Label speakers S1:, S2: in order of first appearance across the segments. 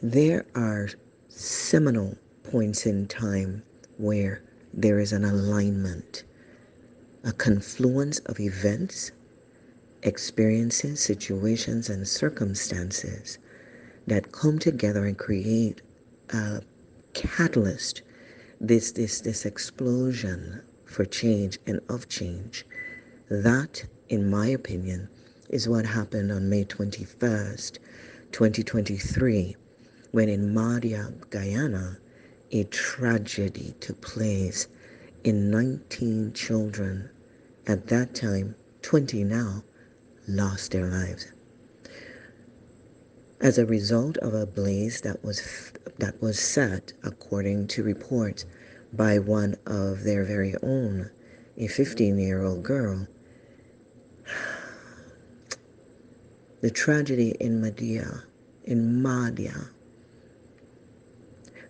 S1: There are seminal points in time where there is an alignment, a confluence of events, experiences, situations, and circumstances that come together and create a catalyst, this explosion for change and of change. That, in my opinion, is what happened on May 21st, 2023, when in Mahdia, Guyana, a tragedy took place in 19 children, at that time 20 now, lost their lives as a result of a blaze that was set, according to reports by one of their very own, a 15-year-old girl. The tragedy in Mahdia,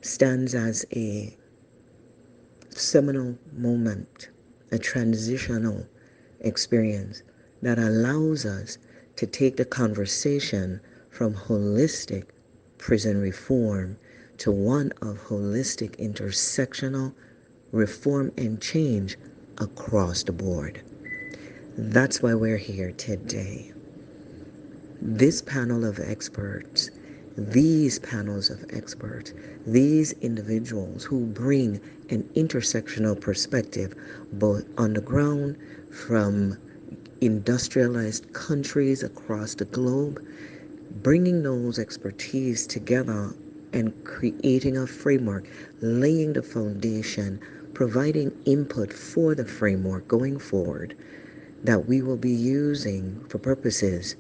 S1: stands as a seminal moment, a transitional experience that allows us to take the conversation from holistic prison reform to one of holistic intersectional reform and change across the board. That's why we're here today. This panel of experts, these panels of experts, these individuals who bring an intersectional perspective both on the ground from industrialized countries across the globe, bringing those expertise together and creating a framework, laying the foundation, providing input for the framework going forward that we will be using for purposes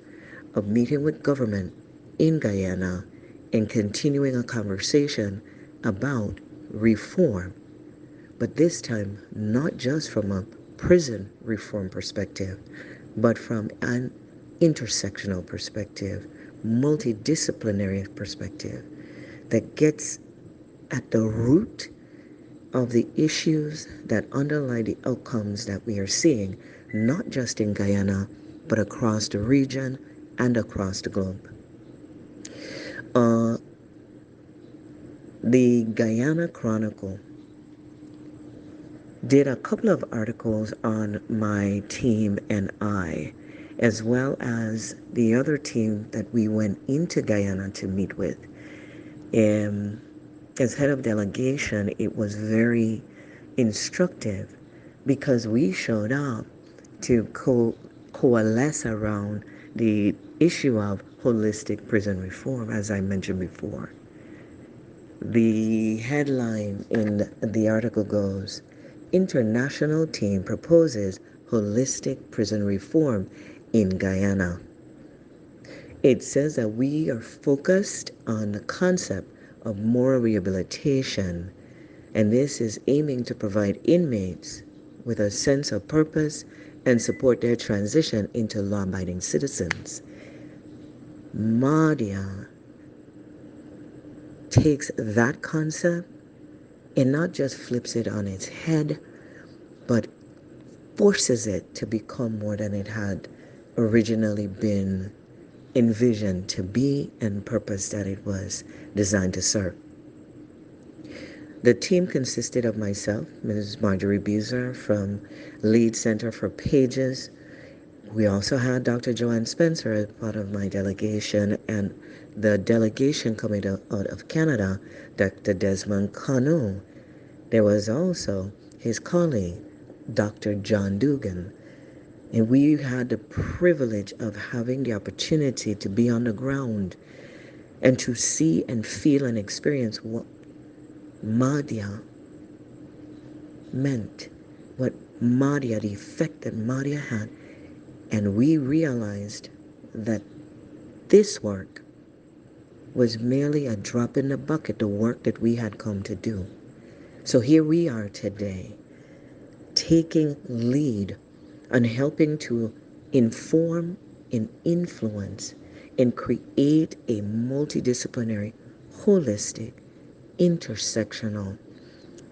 S1: of meeting with government in Guyana and continuing a conversation about reform, but this time not just from a prison reform perspective, but from an intersectional perspective, multidisciplinary perspective that gets at the root of the issues that underlie the outcomes that we are seeing, not just in Guyana, but across the region and across the globe. Uh, the Guyana Chronicle did a couple of articles on my team and I, as well as the other team that we went into Guyana to meet with. And as head of delegation, it was very instructive because we showed up to coalesce around the issue of holistic prison reform, as I mentioned before. The headline in the article goes, International Team Proposes Holistic Prison Reform in Guyana. It says that we are focused on the concept of moral rehabilitation, and this is aiming to provide inmates with a sense of purpose and support their transition into law-abiding citizens. Mahdia takes that concept and not just flips it on its head, but forces it to become more than it had originally been envisioned to be and purpose that it was designed to serve. The team consisted of myself, Ms. Marjorie Buser from Lead Center for Pages. We also had Dr. Joanne Spencer as part of my delegation, and the delegation coming out of Canada, Dr. Desmond Cano. There was also his colleague, Dr. John Dugan. And we had the privilege of having the opportunity to be on the ground and to see and feel and experience what Mahdia meant, what Mahdia, the effect that Mahdia had. And we realized that this work was merely a drop in the bucket, the work that we had come to do. So here we are today, taking lead on helping to inform and influence and create a multidisciplinary, holistic, intersectional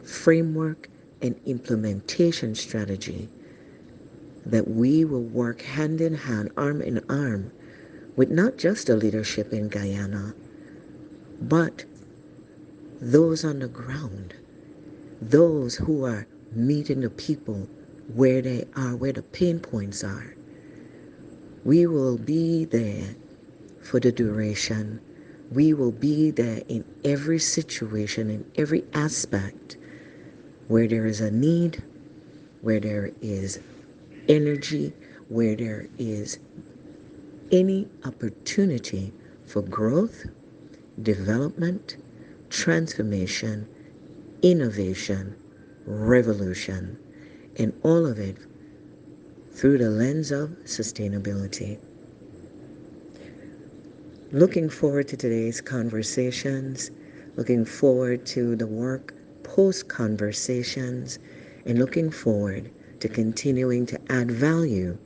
S1: framework and implementation strategy that we will work hand in hand, arm in arm, with not just the leadership in Guyana, but those on the ground, those who are meeting the people where they are, where the pain points are, we will be there for the duration. We will be there in every situation, in every aspect where there is a need, where there is energy, where there is any opportunity for growth, development, transformation, innovation, revolution, and all of it through the lens of sustainability. Looking forward to today's conversations, looking forward to the work post conversations, and looking forward to continuing to add value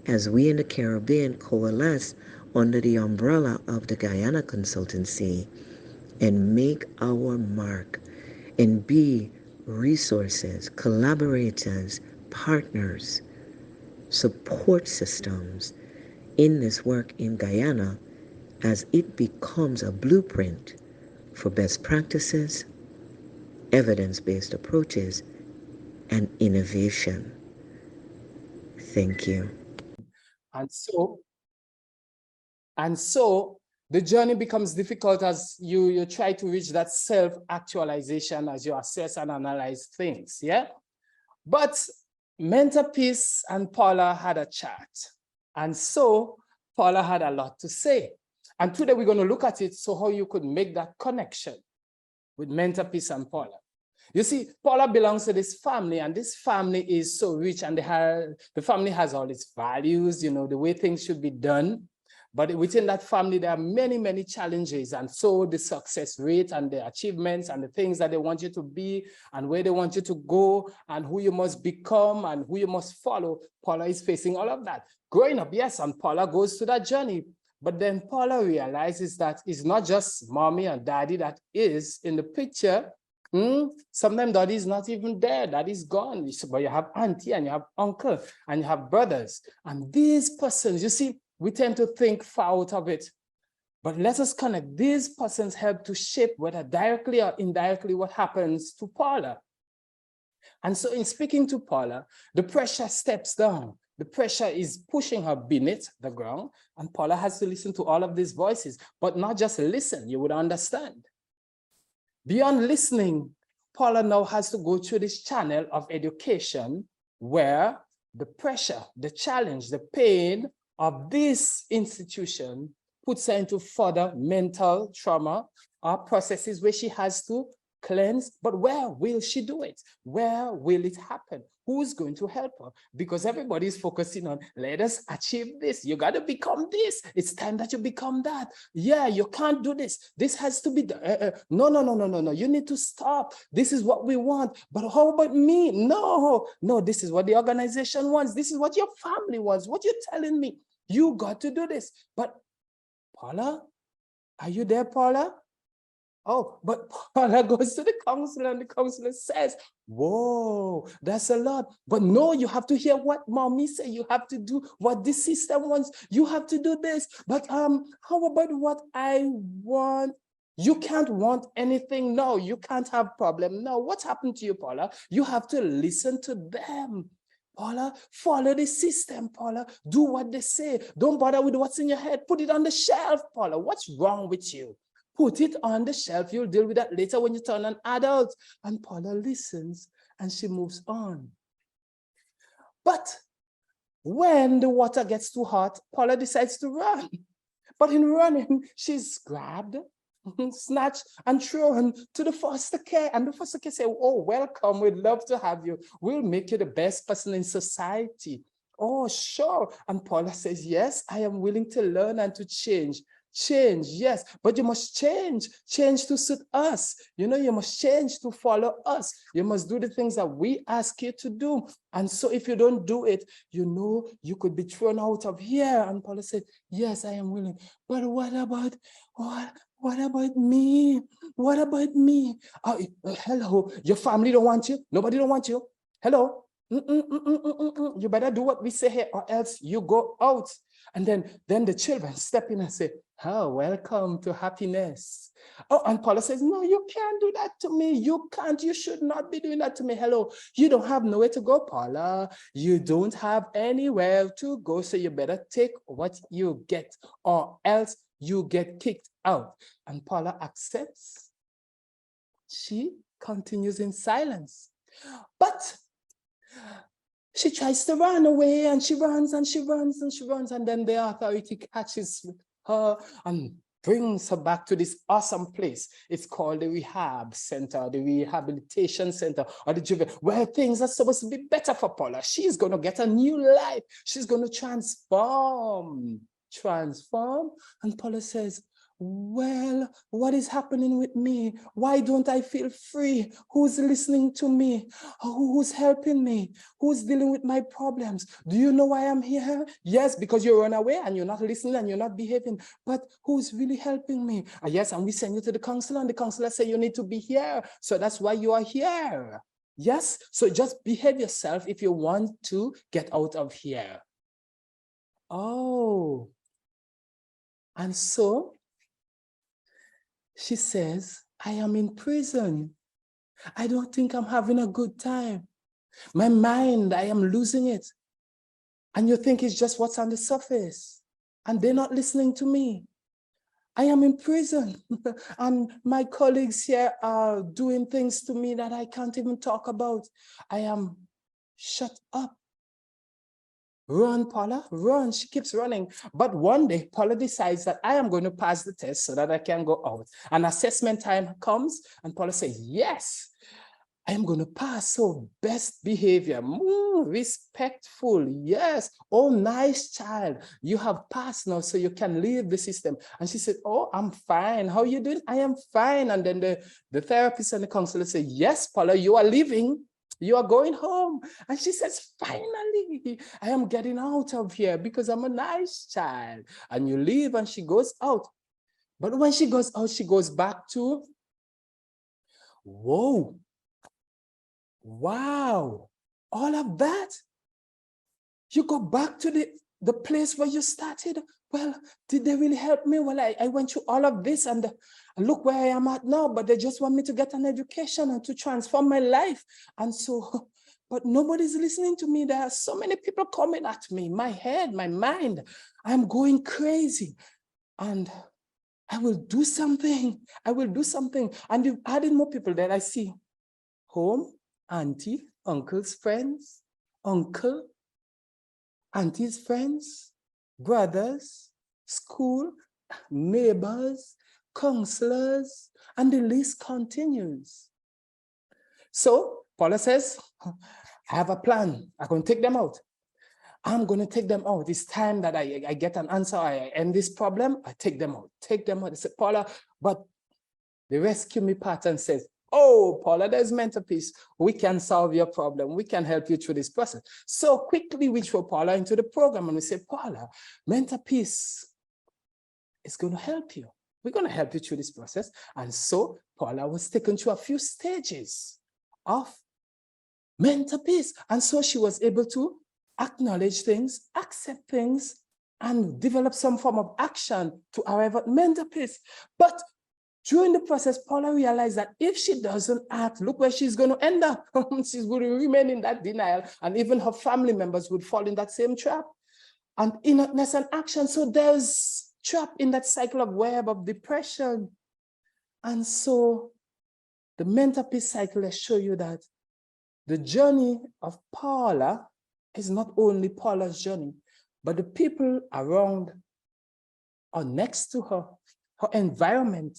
S1: as we in the Caribbean coalesce under the umbrella of the Guyana Consultancy and make our mark and be resources, collaborators, partners, support systems in this work in Guyana as it becomes a blueprint for best practices, evidence-based approaches, and innovation. Thank you.
S2: And so the journey becomes difficult as you try to reach that self-actualization as you assess and analyze things, yeah? But Mentor Peace and Paula had a chat. And so Paula had a lot to say. And today we're going to look at it, so how you could make that connection with Mentor Peace and Paula. You see, Paula belongs to this family, and this family is so rich, and the family has all its values, you know, the way things should be done. But within that family, there are many, many challenges. And so the success rate and the achievements and the things that they want you to be and where they want you to go and who you must become and who you must follow, Paula is facing all of that. Growing up, yes, and Paula goes through that journey. But then Paula realizes that it's not just mommy and daddy that is in the picture. Sometimes daddy is not even there, daddy's gone. But you have auntie and you have uncle and you have brothers. And these persons, you see, we tend to think far out of it. But let us connect. These persons help to shape, whether directly or indirectly, what happens to Paula. And so in speaking to Paula, the pressure steps down. The pressure is pushing her beneath the ground, and Paula has to listen to all of these voices, but not just listen, you would understand. Beyond listening, Paula now has to go through this channel of education where the pressure, the challenge, the pain of this institution puts her into further mental trauma or processes where she has to cleanse. But where will she do it? Where will it happen? Who's going to help her? Because everybody is focusing on, let us achieve this. You got to become this. It's time that you become that. Yeah, you can't do this. This has to be done. No. You need to stop. This is what we want. But how about me? No, this is what the organization wants. This is what your family wants. What you're telling me. You got to do this. But Paula, are you there, Paula? Oh, but Paula goes to the counselor and the counselor says, whoa, that's a lot. But no, you have to hear what mommy said. You have to do what this system wants. You have to do this. But how about what I want? You can't want anything. No, you can't have problem. No, what's happened to you, Paula? You have to listen to them. Paula, follow the system, Paula. Do what they say. Don't bother with what's in your head. Put it on the shelf, Paula. What's wrong with you? Put it on the shelf. You'll deal with that later when you turn an adult. And Paula listens and she moves on. But when the water gets too hot, Paula decides to run. But in running, she's grabbed, snatched, and thrown to the foster care. And the foster care say, oh, welcome. We'd love to have you. We'll make you the best person in society. Oh, sure. And Paula says, yes, I am willing to learn and to change. Change, yes, but you must change to suit us. You know, you must change to follow us. You must do the things that we ask you to do. And so if you don't do it, you know, you could be thrown out of here. And Paula said, yes, I am willing. But what about me? What about me? Hello, your family don't want you. Nobody don't want you. Hello, You better do what we say here, or else you go out. And then the children step in and say, oh, welcome to happiness. Oh, and Paula says, no, you can't do that to me. You can't, you should not be doing that to me. Hello, you don't have nowhere to go, Paula. You don't have anywhere to go. So you better take what you get, or else you get kicked out. And Paula accepts. She continues in silence. But she tries to run away, and she runs and she runs and she runs. And then the authority catches her and brings her back to this awesome place. It's called the rehab center, the rehabilitation center, or the juvenile, where things are supposed to be better for Paula. She's going to get a new life. She's going to transform. And Paula says, well, what is happening with me? Why don't I feel free? Who's listening to me? Who's helping me? Who's dealing with my problems? Do you know why I'm here? Yes, because you run away and you're not listening and you're not behaving. But who's really helping me? Yes, and we send you to the counselor, and the counselor said you need to be here. So that's why you are here. Yes, so just behave yourself if you want to get out of here. Oh, and so she says, I am in prison. I don't think I'm having a good time. My mind, I am losing it. And you think it's just what's on the surface. And they're not listening to me. I am in prison. And my colleagues here are doing things to me that I can't even talk about. I am shut up. Run, Paula, run. She keeps running. But one day, Paula decides that I am going to pass the test so that I can go out. And assessment time comes, and Paula says, yes, I am going to pass. So best behavior, respectful, yes. Oh, nice child. You have passed now, so you can leave the system. And she said, oh, I'm fine. How are you doing? I am fine. And then the therapist and the counselor say, yes, Paula, you are leaving. You are going home. And she says, finally, I am getting out of here because I'm a nice child. And you leave, and she goes out. But when she goes out, she goes back to, whoa, wow, all of that? You go back to the place where you started? Well, did they really help me? Well, I went through all of this, and look where I am at now, but they just want me to get an education and to transform my life. And so, but nobody's listening to me. There are so many people coming at me, my head, my mind. I'm going crazy. And I will do something. I will do something. And you've added more people that I see. Home, auntie, uncle's friends, uncle, auntie's friends, brothers, school, neighbors, counselors, and the list continues. So Paula says, I have a plan. I'm going to take them out. I'm going to take them out. It's time that I get an answer. I end this problem. I take them out. Take them out. I said, Paula, but the rescue me pattern says, oh, Paula, there's mental peace. We can solve your problem. We can help you through this process. So quickly we throw Paula into the program, and we say, Paula, mental peace is going to help you. We're going to help you through this process. And so Paula was taken through a few stages of mental peace. And so she was able to acknowledge things, accept things, and develop some form of action to arrive at mental peace. But during the process, Paula realized that if she doesn't act, look where she's going to end up. She's going to remain in that denial, and even her family members would fall in that same trap. And inertness and action, so there's trapped in that cycle of web of depression. And so the mental peace cycle, I show you that the journey of Paula is not only Paula's journey, but the people around or next to her, her environment,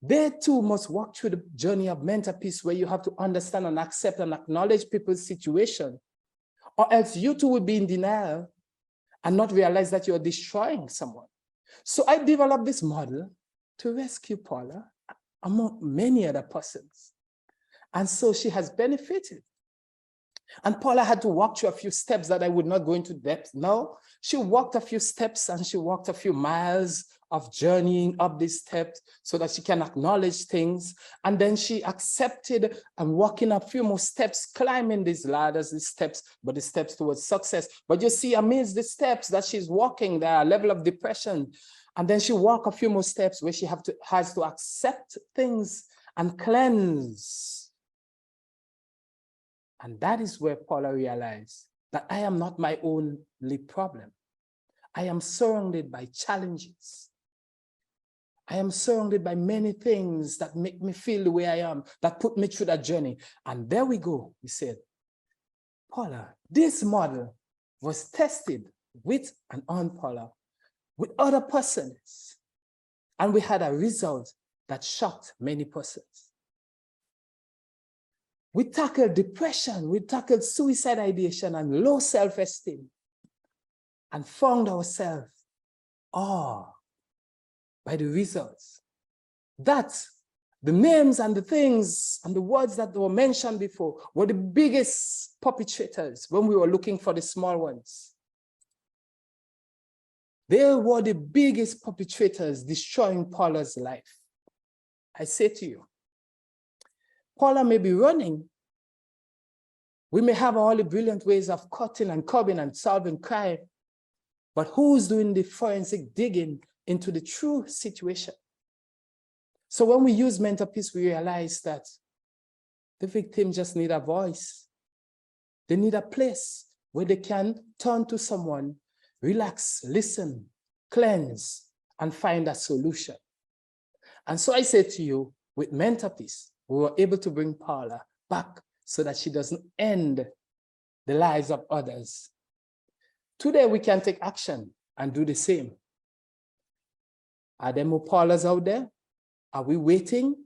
S2: they too must walk through the journey of mental peace, where you have to understand and accept and acknowledge people's situation, or else you too will be in denial and not realize that you're destroying someone. So I developed this model to rescue Paula among many other persons. And so she has benefited. And Paula had to walk through a few steps that I would not go into depth now. She walked a few steps, and she walked a few miles of journeying up these steps so that she can acknowledge things. And then she accepted and walking a few more steps, climbing these ladders, these steps, but the steps towards success. But you see, amidst the steps that she's walking, there are a level of depression. And then she walk a few more steps where she has to accept things and cleanse. And that is where Paula realized that I am not my only problem. I am surrounded by challenges. I am surrounded by many things that make me feel the way I am, that put me through that journey. And there we go, he said, Paula, this model was tested with and on Paula, with other persons. And we had a result that shocked many persons. We tackled depression, we tackled suicide ideation and low self-esteem, and found ourselves awed by the results. That the names and the things and the words that were mentioned before were the biggest perpetrators when we were looking for the small ones. They were the biggest perpetrators destroying Paula's life. I say to you, Paula may be running. We may have all the brilliant ways of cutting and curbing and solving crime, but who's doing the forensic digging into the true situation? So when we use mental peace, we realize that the victim just need a voice. They need a place where they can turn to someone, relax, listen, cleanse, and find a solution. And so I say to you, with mental peace, we were able to bring Paula back so that she doesn't end the lives of others. Today, we can take action and do the same. Are there more Paulas out there? Are we waiting?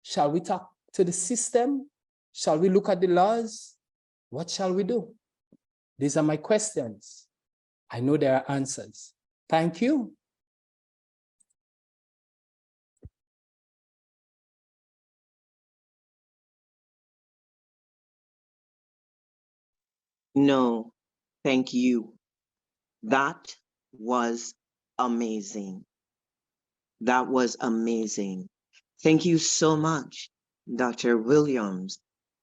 S2: Shall we talk to the system? Shall we look at the laws? What shall we do? These are my questions. I know there are answers. Thank you.
S1: No, thank you. That was amazing. That was amazing. Thank you so much, Dr. Williams.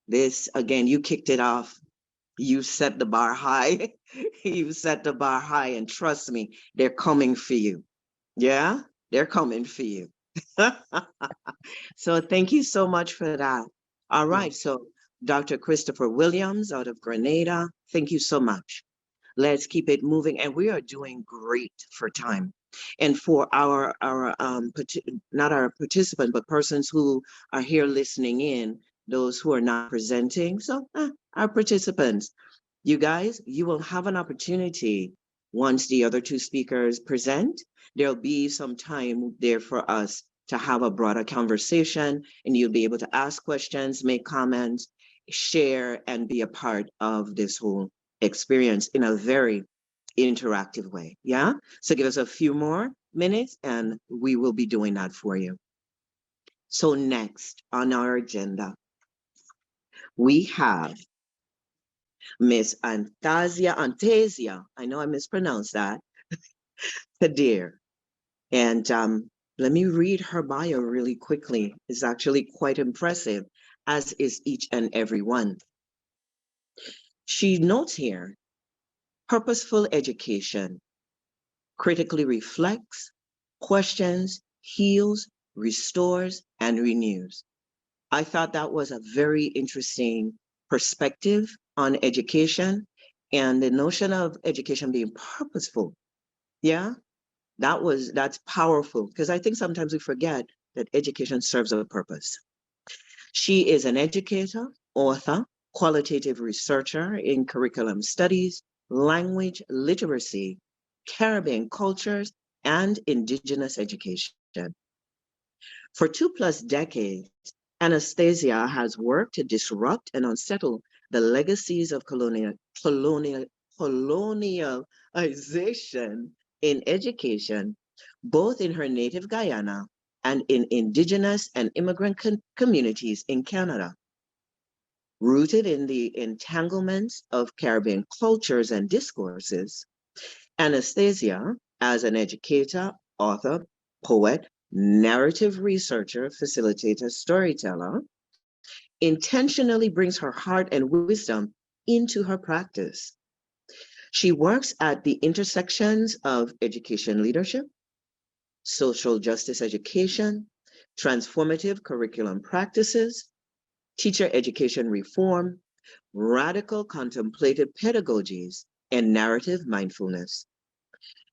S1: This, again, you kicked it off. You set the bar high. You set the bar high, and trust me, they're coming for you. Yeah, they're coming for you. So thank you so much for that. All right, so Dr. Christopher Williams out of Grenada, thank you so much. Let's keep it moving, and we are doing great for time. And for our not our participant, but persons who are here listening in, those who are not presenting, so our participants, you guys, you will have an opportunity once the other two speakers present. There'll be some time there for us to have a broader conversation, and you'll be able to ask questions, make comments, share, and be a part of this whole experience in a very interactive way. Yeah. So give us a few more minutes and we will be doing that for you. So next on our agenda, we have Miss Antasia. I know I mispronounced that. Kadir. And let me read her bio really quickly. It's actually quite impressive, as is each and every one. She notes here, purposeful education critically reflects, questions, heals, restores, and renews. I thought that was a very interesting perspective on education and the notion of education being purposeful. Yeah, that's powerful, because I think sometimes we forget that education serves a purpose. She is an educator, author, qualitative researcher in curriculum studies, language literacy, Caribbean cultures, and indigenous education. For 2+ decades, Anastasia has worked to disrupt and unsettle the legacies of colonialization in education, both in her native Guyana and in indigenous and immigrant communities in Canada. Rooted in the entanglements of Caribbean cultures and discourses, Anastasia, as an educator, author, poet, narrative researcher, facilitator, storyteller, intentionally brings her heart and wisdom into her practice. She works at the intersections of education leadership, social justice education, transformative curriculum practices, teacher education reform, radical contemplative pedagogies, and narrative mindfulness.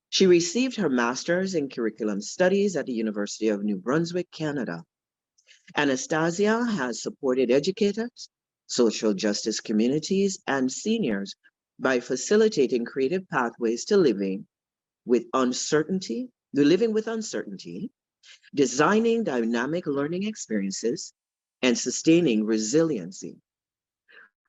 S1: She received her master's in curriculum studies at the University of New Brunswick, Canada. Anastasia has supported educators, social justice communities, and seniors by facilitating creative pathways to living with uncertainty, designing dynamic learning experiences, and sustaining resiliency.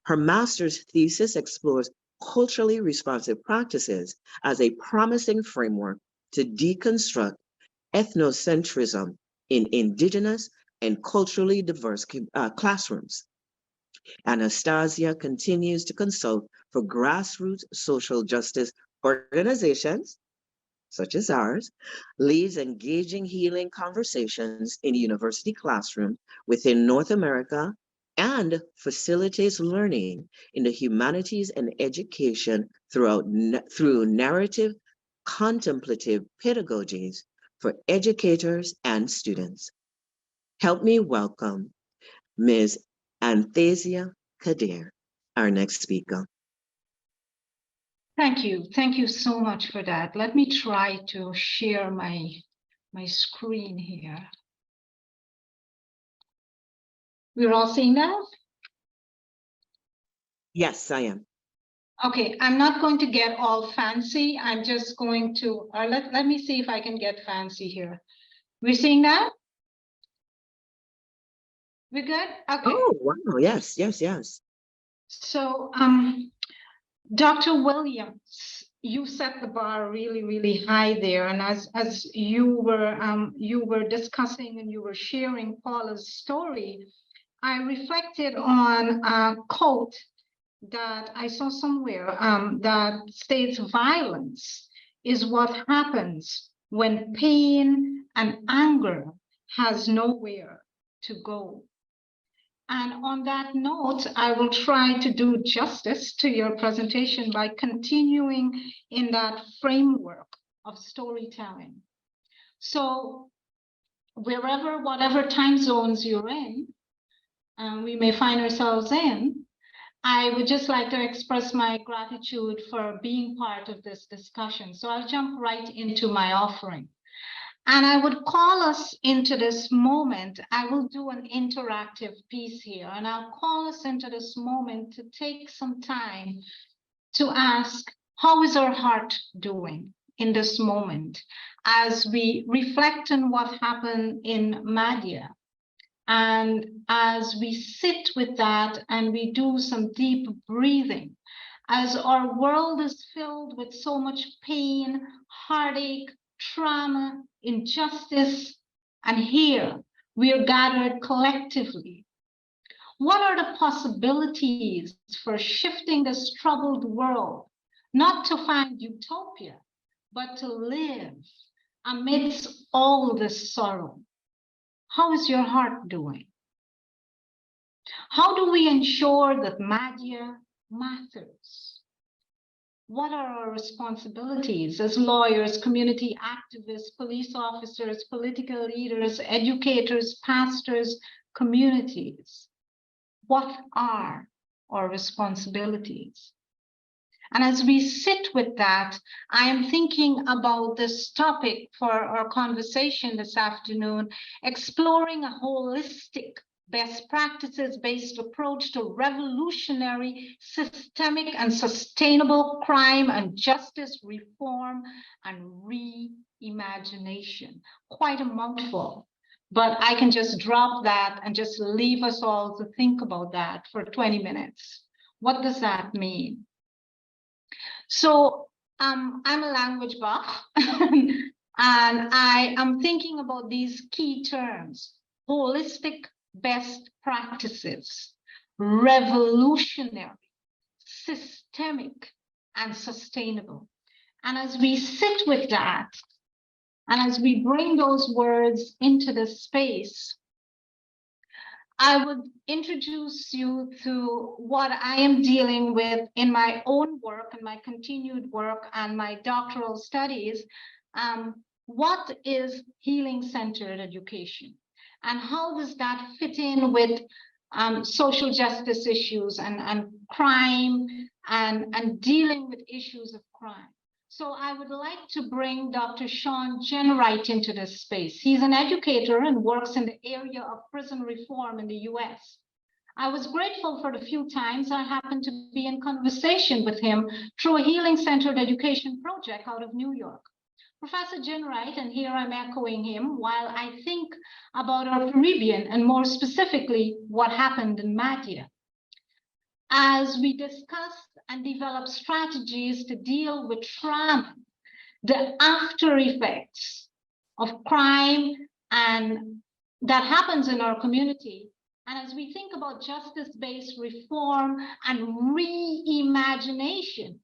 S1: Her master's thesis explores culturally responsive practices as a promising framework to deconstruct ethnocentrism in Indigenous and culturally diverse classrooms. Anastasia continues to consult for grassroots social justice organizations, such as ours, leads engaging healing conversations in university classrooms within North America, and facilitates learning in the humanities and education through narrative contemplative pedagogies for educators and students. Help me welcome Ms. Anthesia Kadir, our next speaker.
S3: Thank you. Thank you so much for that. Let me try to share my screen here. We're all seeing that?
S1: Yes, I am.
S3: Okay, I'm not going to get all fancy. I'm just going to, let me see if I can get fancy here. We're seeing that? We're good? Okay.
S1: Oh, wow. Yes, yes, yes.
S3: So, Dr. Williams, you set the bar really, really high there. And as you were discussing and you were sharing Paula's story, I reflected on a quote that I saw somewhere that states violence is what happens when pain and anger has nowhere to go. And on that note, I will try to do justice to your presentation by continuing in that framework of storytelling. So whatever time zones you're in, we may find ourselves in, I would just like to express my gratitude for being part of this discussion. So I'll jump right into my offering. And I would call us into this moment. I will do an interactive piece here, and I'll call us into this moment to take some time to ask, how is our heart doing in this moment as we reflect on what happened in Mahdia? And as we sit with that and we do some deep breathing, as our world is filled with so much pain, heartache, trauma, injustice, and here we are gathered collectively. What are the possibilities for shifting this troubled world, not to find utopia, but to live amidst all this sorrow? How is your heart doing? How do we ensure that Mahdia matters? What are our responsibilities as lawyers, community activists, police officers, political leaders, educators, pastors, communities? What are our responsibilities? And as we sit with that, I am thinking about this topic for our conversation this afternoon, exploring a holistic best practices-based approach to revolutionary, systemic, and sustainable crime and justice reform and reimagination. Quite a mouthful, but I can just drop that and just leave us all to think about that for 20 minutes. What does that mean? So I'm a language buff, and I am thinking about these key terms: holistic best practices, revolutionary, systemic, and sustainable. And as we sit with that, And as we bring those words into this space, I would introduce you to what I am dealing with in my own work and my continued work and my doctoral studies. What is healing-centered education? And how does that fit in with social justice issues and crime and dealing with issues of crime? So I would like to bring Dr. Sean Jenwright into this space. He's an educator and works in the area of prison reform in the US. I was grateful for the few times I happened to be in conversation with him through a healing-centered education project out of New York. Professor Jenwright, and here I'm echoing him, while I think about our Caribbean and more specifically what happened in Mahdia. As we discussed and developed strategies to deal with trauma, the after effects of crime and that happens in our community. And as we think about justice-based reform and reimagination,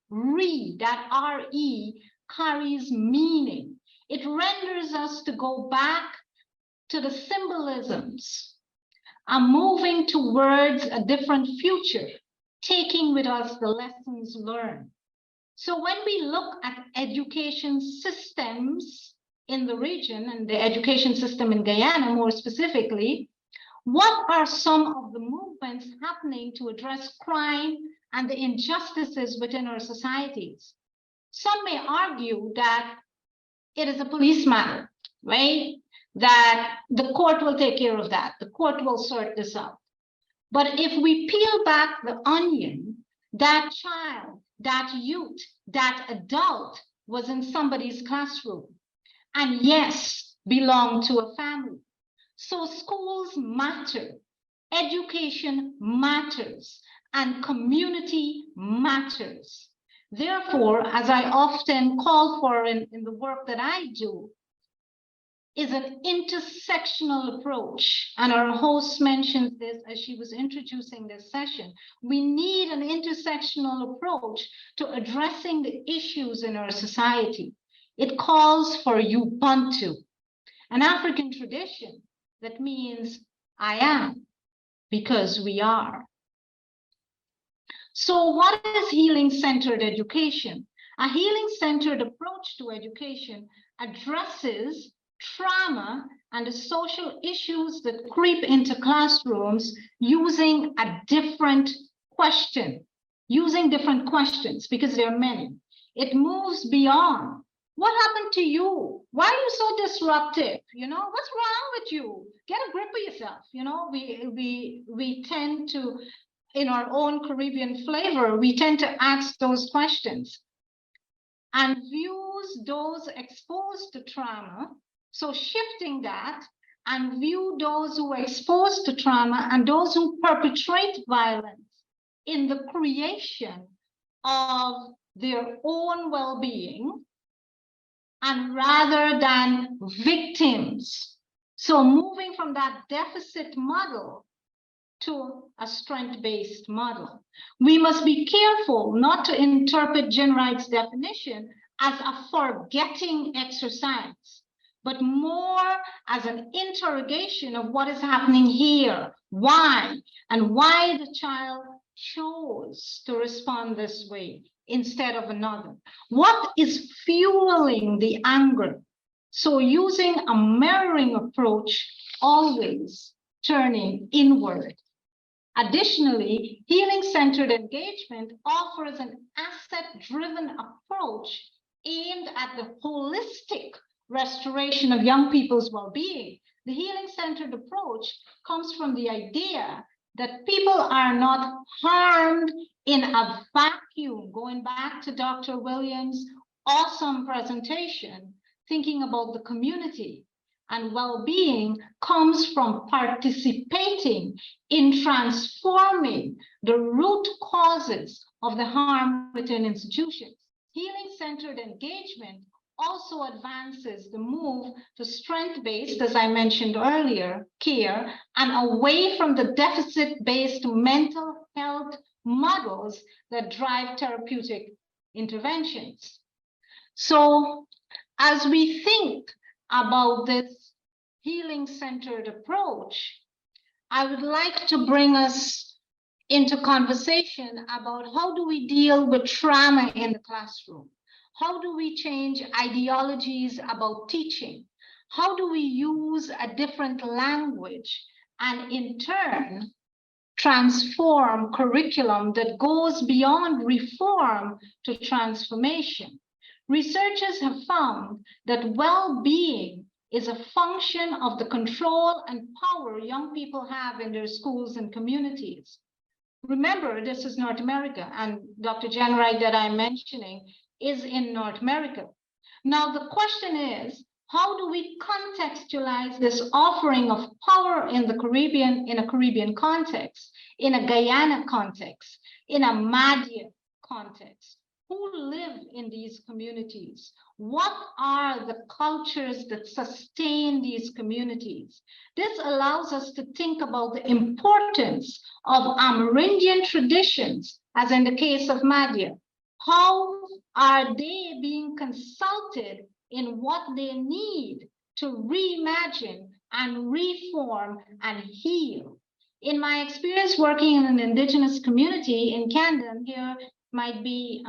S3: that R-E carries meaning. It renders us to go back to the symbolisms and moving towards a different future, taking with us the lessons learned. So when we look at education systems in the region and the education system in Guyana more specifically, what are some of the movements happening to address crime and the injustices within our societies? Some may argue that it is a police matter, right? That the court will take care of that. The court will sort this out. But if we peel back the onion, that child, that youth, that adult was in somebody's classroom and yes, belonged to a family. So schools matter, education matters, and community matters. Therefore, as I often call for in the work that I do, is an intersectional approach. And our host mentioned this as she was introducing this session. We need an intersectional approach to addressing the issues in our society. It calls for Ubuntu, an African tradition that means I am because we are. So what is healing-centered education? A healing-centered approach to education addresses trauma and the social issues that creep into classrooms using a different question, using different questions, because there are many. It moves beyond, what happened to you? Why are you so disruptive? You know, what's wrong with you? Get a grip of yourself. You know, we tend to, in our own Caribbean flavor, we tend to ask those questions and views those exposed to trauma. So shifting that and view those who are exposed to trauma and those who perpetrate violence in the creation of their own well-being and rather than victims. So moving from that deficit model to a strength-based model. We must be careful not to interpret Jenwright's definition as a forgetting exercise, but more as an interrogation of what is happening here, why, and why the child chose to respond this way instead of another. What is fueling the anger? So using a mirroring approach, always turning inward. Additionally, healing-centered engagement offers an asset-driven approach aimed at the holistic restoration of young people's well-being. The healing-centered approach comes from the idea that people are not harmed in a vacuum. Going back to Dr. Williams' awesome presentation, thinking about the community and well-being comes from participating in transforming the root causes of the harm within institutions. Healing-centered engagement also advances the move to strength-based, as I mentioned earlier, care, and away from the deficit-based mental health models that drive therapeutic interventions. So as we think about this healing-centered approach, I would like to bring us into conversation about how do we deal with trauma in the classroom? How do we change ideologies about teaching? How do we use a different language and in turn transform curriculum that goes beyond reform to transformation? Researchers have found that well-being is a function of the control and power young people have in their schools and communities. Remember, this is North America, and Dr. Jen Wright that I'm mentioning is in North America. Now, the question is, how do we contextualize this offering of power in the Caribbean, in a Caribbean context, in a Guyana context, in a Mahdia context? Who live in these communities? What are the cultures that sustain these communities? This allows us to think about the importance of Amerindian traditions, as in the case of Mahdia. How are they being consulted in what they need to reimagine and reform and heal? In my experience working in an Indigenous community in Camden, here might be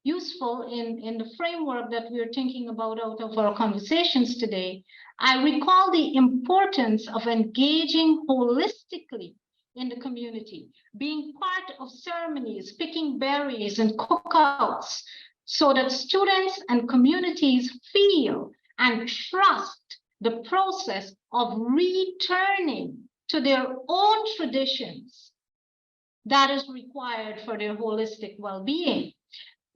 S3: useful in the framework that we're thinking about out of our conversations today. I recall the importance of engaging holistically in the community, being part of ceremonies, picking berries and cookouts, so that students and communities feel and trust the process of returning to their own traditions that is required for their holistic well-being.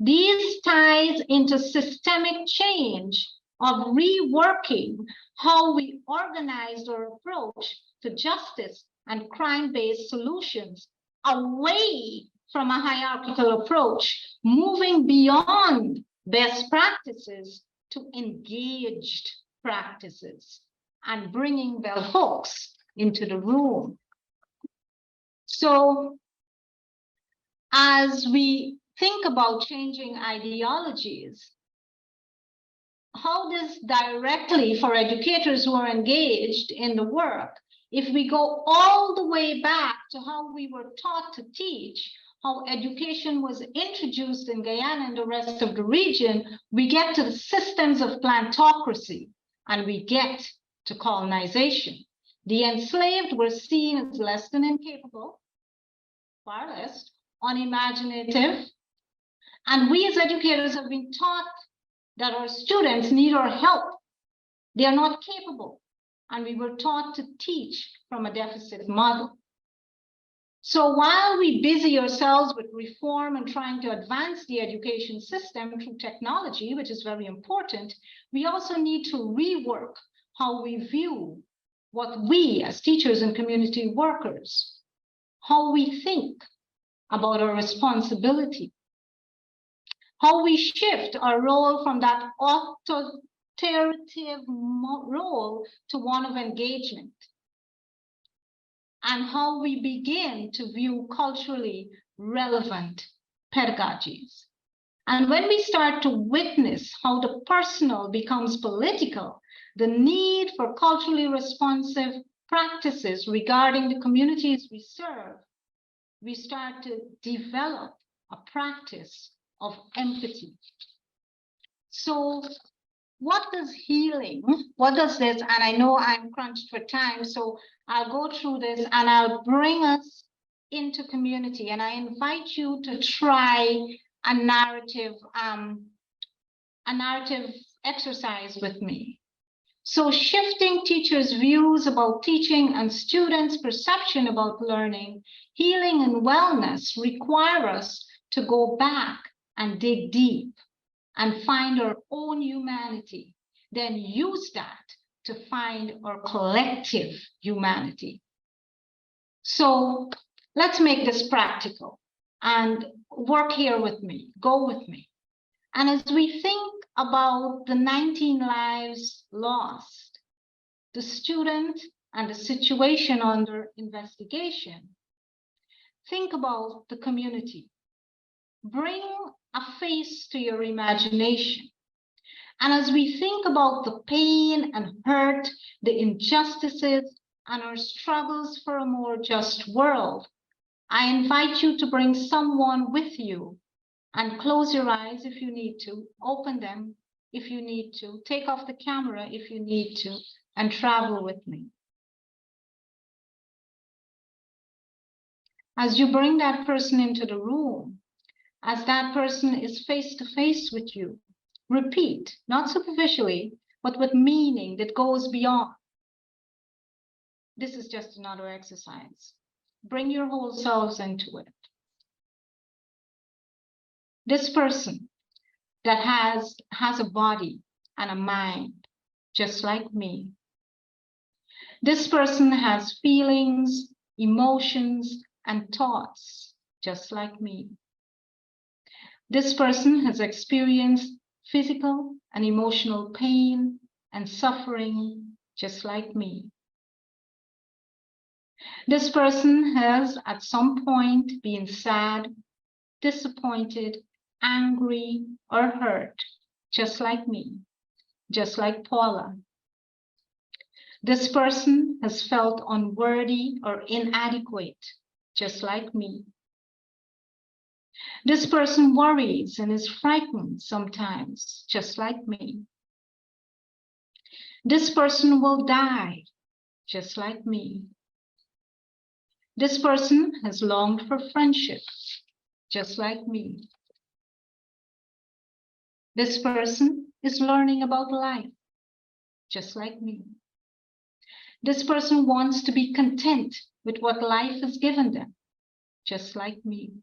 S3: These ties into systemic change of reworking how we organize our approach to justice and crime-based solutions away from a hierarchical approach, moving beyond best practices to engaged practices and bringing bell hooks into the room. So as we think about changing ideologies, how this directly for educators who are engaged in the work, if we go all the way back to how we were taught to teach, how education was introduced in Guyana and the rest of the region, we get to the systems of plantocracy and we get to colonization. The enslaved were seen as less than incapable, far less, unimaginative, and we as educators have been taught that our students need our help. They are not capable, and we were taught to teach from a deficit model. So while we busy ourselves with reform and trying to advance the education system through technology, which is very important, we also need to rework how we view what we as teachers and community workers, how we think about our responsibility, how we shift our role from that authoritative role to one of engagement, and how we begin to view culturally relevant pedagogies. And when we start to witness how the personal becomes political, the need for culturally responsive practices regarding the communities we serve, we start to develop a practice of empathy. So what does healing, what does this, and I know I'm crunched for time, so I'll go through this and I'll bring us into community, and I invite you to try a narrative exercise with me. So shifting teachers' views about teaching and students' perception about learning, healing and wellness require us to go back and dig deep and find our own humanity, then use that to find our collective humanity. So let's make this practical and work here with me, go with me. And as we think about the 19 lives lost, the student and the situation under investigation, think about the community. Bring a face to your imagination And as we think about the pain and hurt, the injustices, and our struggles for a more just world, I invite you to bring someone with you and close your eyes if you need to, open them if you need to, take off the camera if you need to, and travel with me. As you bring that person into the room, as that person is face to face with you, repeat, not superficially, but with meaning that goes beyond. This is just another exercise. Bring your whole selves into it. This person that has a body and a mind, just like me. This person has feelings, emotions, and thoughts, just like me. This person has experienced physical and emotional pain and suffering, just like me. This person has at some point been sad, disappointed, angry, or hurt, just like me, just like Paula. This person has felt unworthy or inadequate, just like me. This person worries and is frightened sometimes, just like me. This person will die, just like me. This person has longed for friendship, just like me. This person is learning about life, just like me. This person wants to be content with what life has given them, just like me.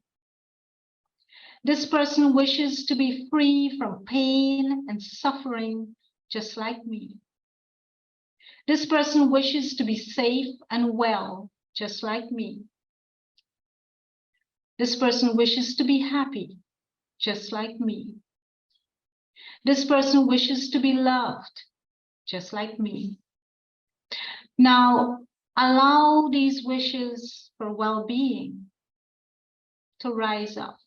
S3: This person wishes to be free from pain and suffering, just like me. This person wishes to be safe and well, just like me. This person wishes to be happy, just like me. This person wishes to be loved, just like me. Now, allow these wishes for well-being to rise up.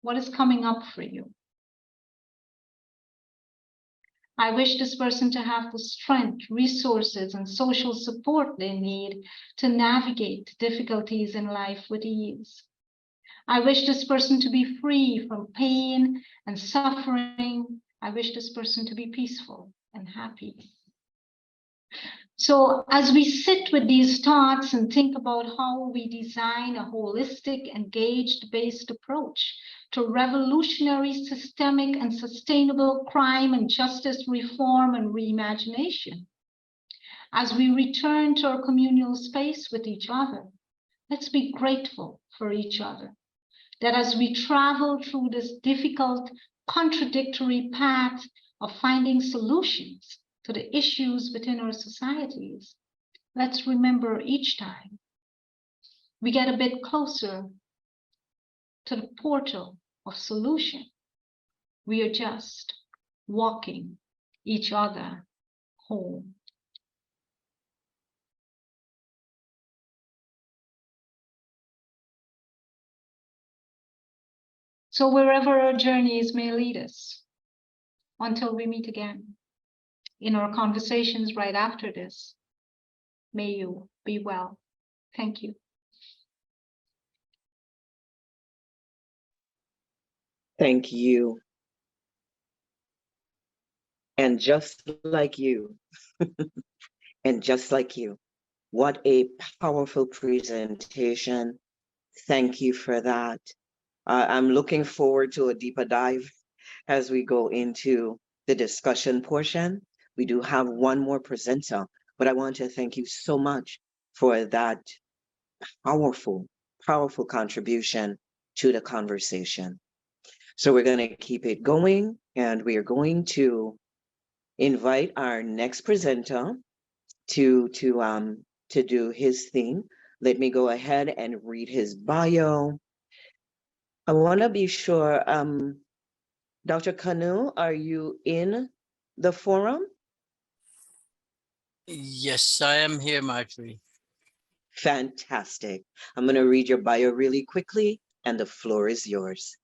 S3: What is coming up for you? I wish this person to have the strength, resources, and social support they need to navigate difficulties in life with ease. I wish this person to be free from pain and suffering. I wish this person to be peaceful and happy. So as we sit with these thoughts and think about how we design a holistic, engaged-based approach to revolutionary, systemic, and sustainable crime and justice reform and reimagination, as we return to our communal space with each other, let's be grateful for each other, that as we travel through this difficult, contradictory path of finding solutions to the issues within our societies, let's remember each time we get a bit closer to the portal of solution, we are just walking each other home. So wherever our journeys may lead us, until we meet again in our conversations right after this, may you be well. Thank you.
S1: Thank you. And just like you, and just like you, what a powerful presentation. Thank you for that. I'm looking forward to a deeper dive as we go into the discussion portion. We do have one more presenter, but I want to thank you so much for that powerful, powerful contribution to the conversation. So we're going to keep it going, and we are going to invite our next presenter to do his thing. Let me go ahead and read his bio. I want to be sure, Dr. Kanu, are you in the forum?
S4: Yes, I am here, Marjorie.
S1: Fantastic. I'm going to read your bio really quickly, and the floor is yours.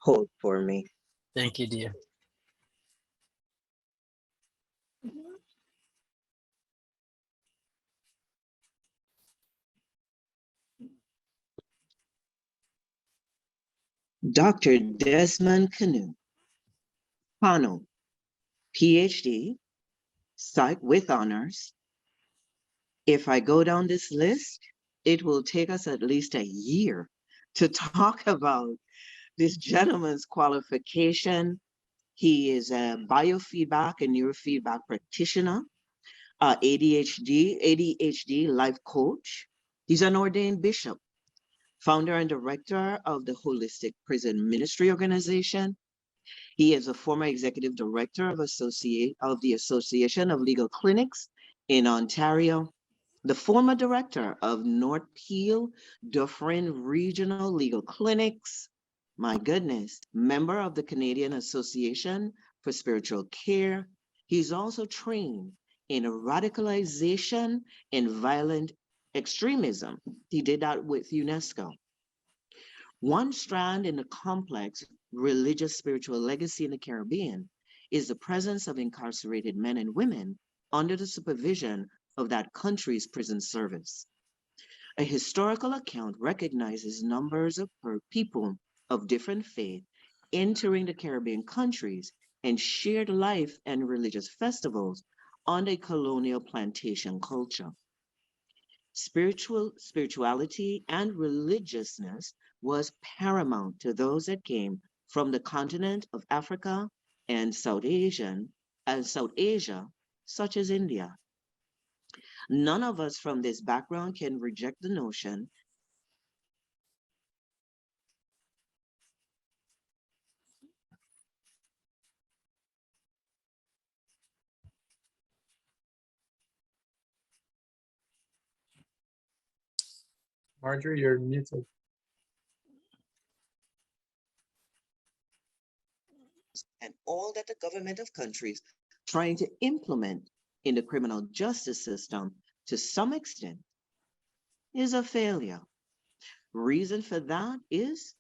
S1: Hold for me.
S4: Thank you, dear.
S1: Dr. Desmond Canoe, Pano, PhD, Psych with honors. If I go down this list, it will take us at least a year to talk about this gentleman's qualification. He is a biofeedback and neurofeedback practitioner, ADHD life coach. He's an ordained bishop, founder and director of the Holistic Prison Ministry Organization. He is a former executive director of the Association of Legal Clinics in Ontario, the former director of North Peel Dufferin Regional Legal Clinics. My goodness, member of the Canadian Association for Spiritual Care. He's also trained in radicalization and violent extremism. He did that with UNESCO. One strand in the complex religious spiritual legacy in the Caribbean is the presence of incarcerated men and women under the supervision of that country's prison service. A historical account recognizes numbers of people of different faith entering the Caribbean countries and shared life and religious festivals under colonial plantation culture. Spirituality and religiousness was paramount to those that came from the continent of Africa and South Asia, such as India. None of us from this background can reject the notion
S2: Marjorie, you're muted.
S1: and all that the government of countries trying to implement in the criminal justice system to some extent is a failure. Reason for that is,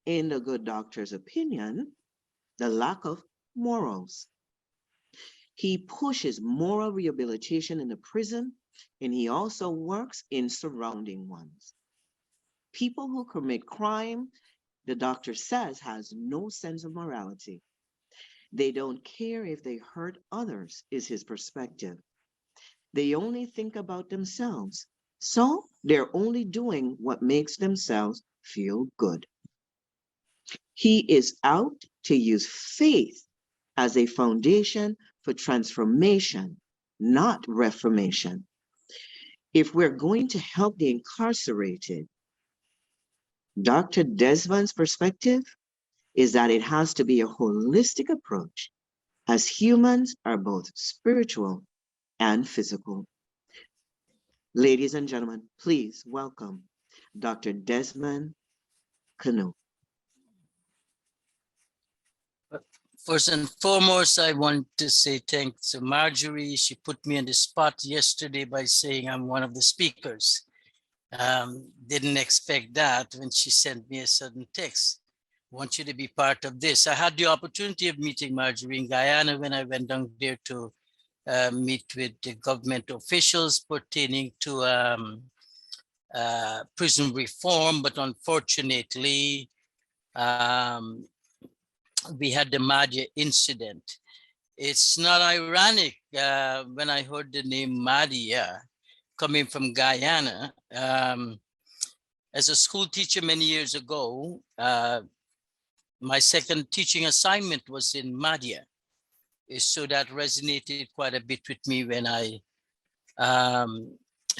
S1: in the good doctor's opinion, the lack of morals. He pushes moral rehabilitation in the prison, and he also works in surrounding ones. People who commit crime, the doctor says, has no sense of morality. They don't care if they hurt others, is his perspective. They only think about themselves. So they're only doing what makes themselves feel good. He is out to use faith as a foundation for transformation, not reformation. If we're going to help the incarcerated, Dr. Desmond's perspective is that it has to be a holistic approach, as humans are both spiritual and physical. Ladies and gentlemen, please welcome Dr. Desmond Canoe.
S4: First and foremost, I want to say thanks to Marjorie. She put me on the spot yesterday by saying I'm one of the speakers. Didn't expect that when she sent me a sudden text. Want you to be part of this. I had the opportunity of meeting Marjorie in Guyana when I went down there to meet with the government officials pertaining to prison reform, but unfortunately, we had the Mahdia incident. It's not ironic when I heard the name Mahdia coming from Guyana. As a school teacher many years ago, my second teaching assignment was in Mahdia. So that resonated quite a bit with me when I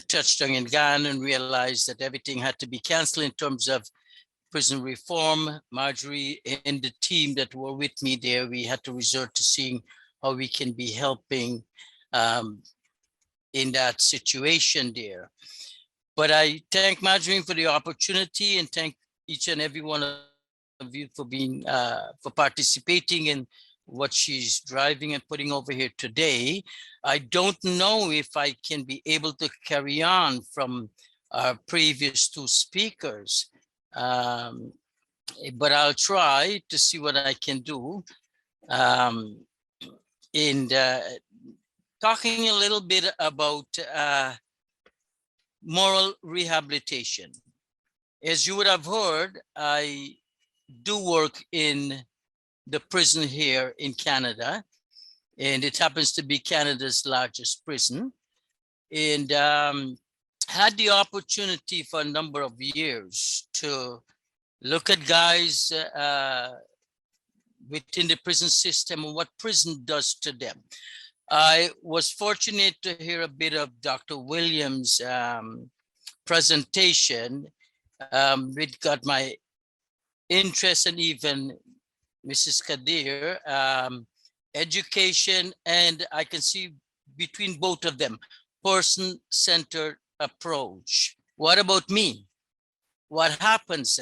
S4: touched on in Ghana and realized that everything had to be canceled in terms of prison reform. Marjorie and the team that were with me there, we had to resort to seeing how we can be helping in that situation there. But I thank Marjorie for the opportunity and thank each and every one of you for being for participating in what she's driving and putting over here today. I don't know if I can be able to carry on from our previous two speakers, but I'll try to see what I can do. In talking a little bit about moral rehabilitation. As you would have heard, I do work in the prison here in Canada, and it happens to be Canada's largest prison. And had the opportunity for a number of years to look at guys within the prison system and what prison does to them. I was fortunate to hear a bit of Dr. Williams' presentation, which got my interest, and even Mrs. Kadir, education, and I can see between both of them, person-centered approach. What about me? What happens?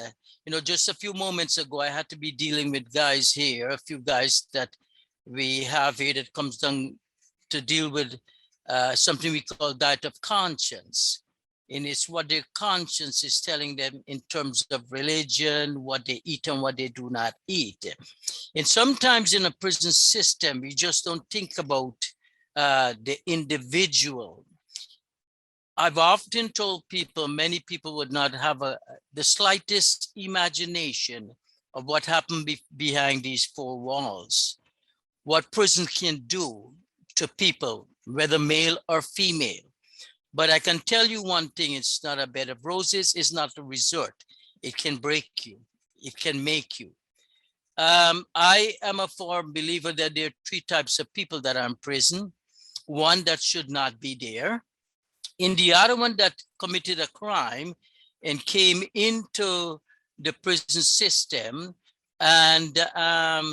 S4: Just a few moments ago, I had to be dealing with guys here, a few guys that we have here that comes down to deal with something we call diet of conscience. And it's what their conscience is telling them in terms of religion, what they eat and what they do not eat. And sometimes in a prison system, we just don't think about the individual. I've often told people, many people would not have the slightest imagination of what happened behind these four walls, what prison can do to people, whether male or female. But I can tell you one thing, it's not a bed of roses, it's not a resort. It can break you, it can make you. I am a firm believer that there are three types of people that are in prison. One that should not be there. In the other one that committed a crime and came into the prison system and are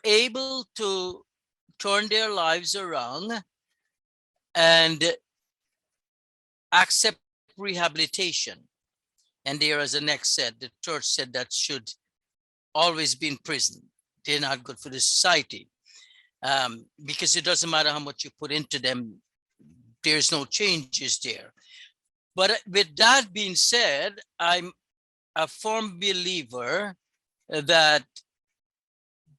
S4: able to turn their lives around and accept rehabilitation. And there, as the next said, the church said that should always be in prison. They're not good for the society because it doesn't matter how much you put into them, there's no changes there. But with that being said, I'm a firm believer that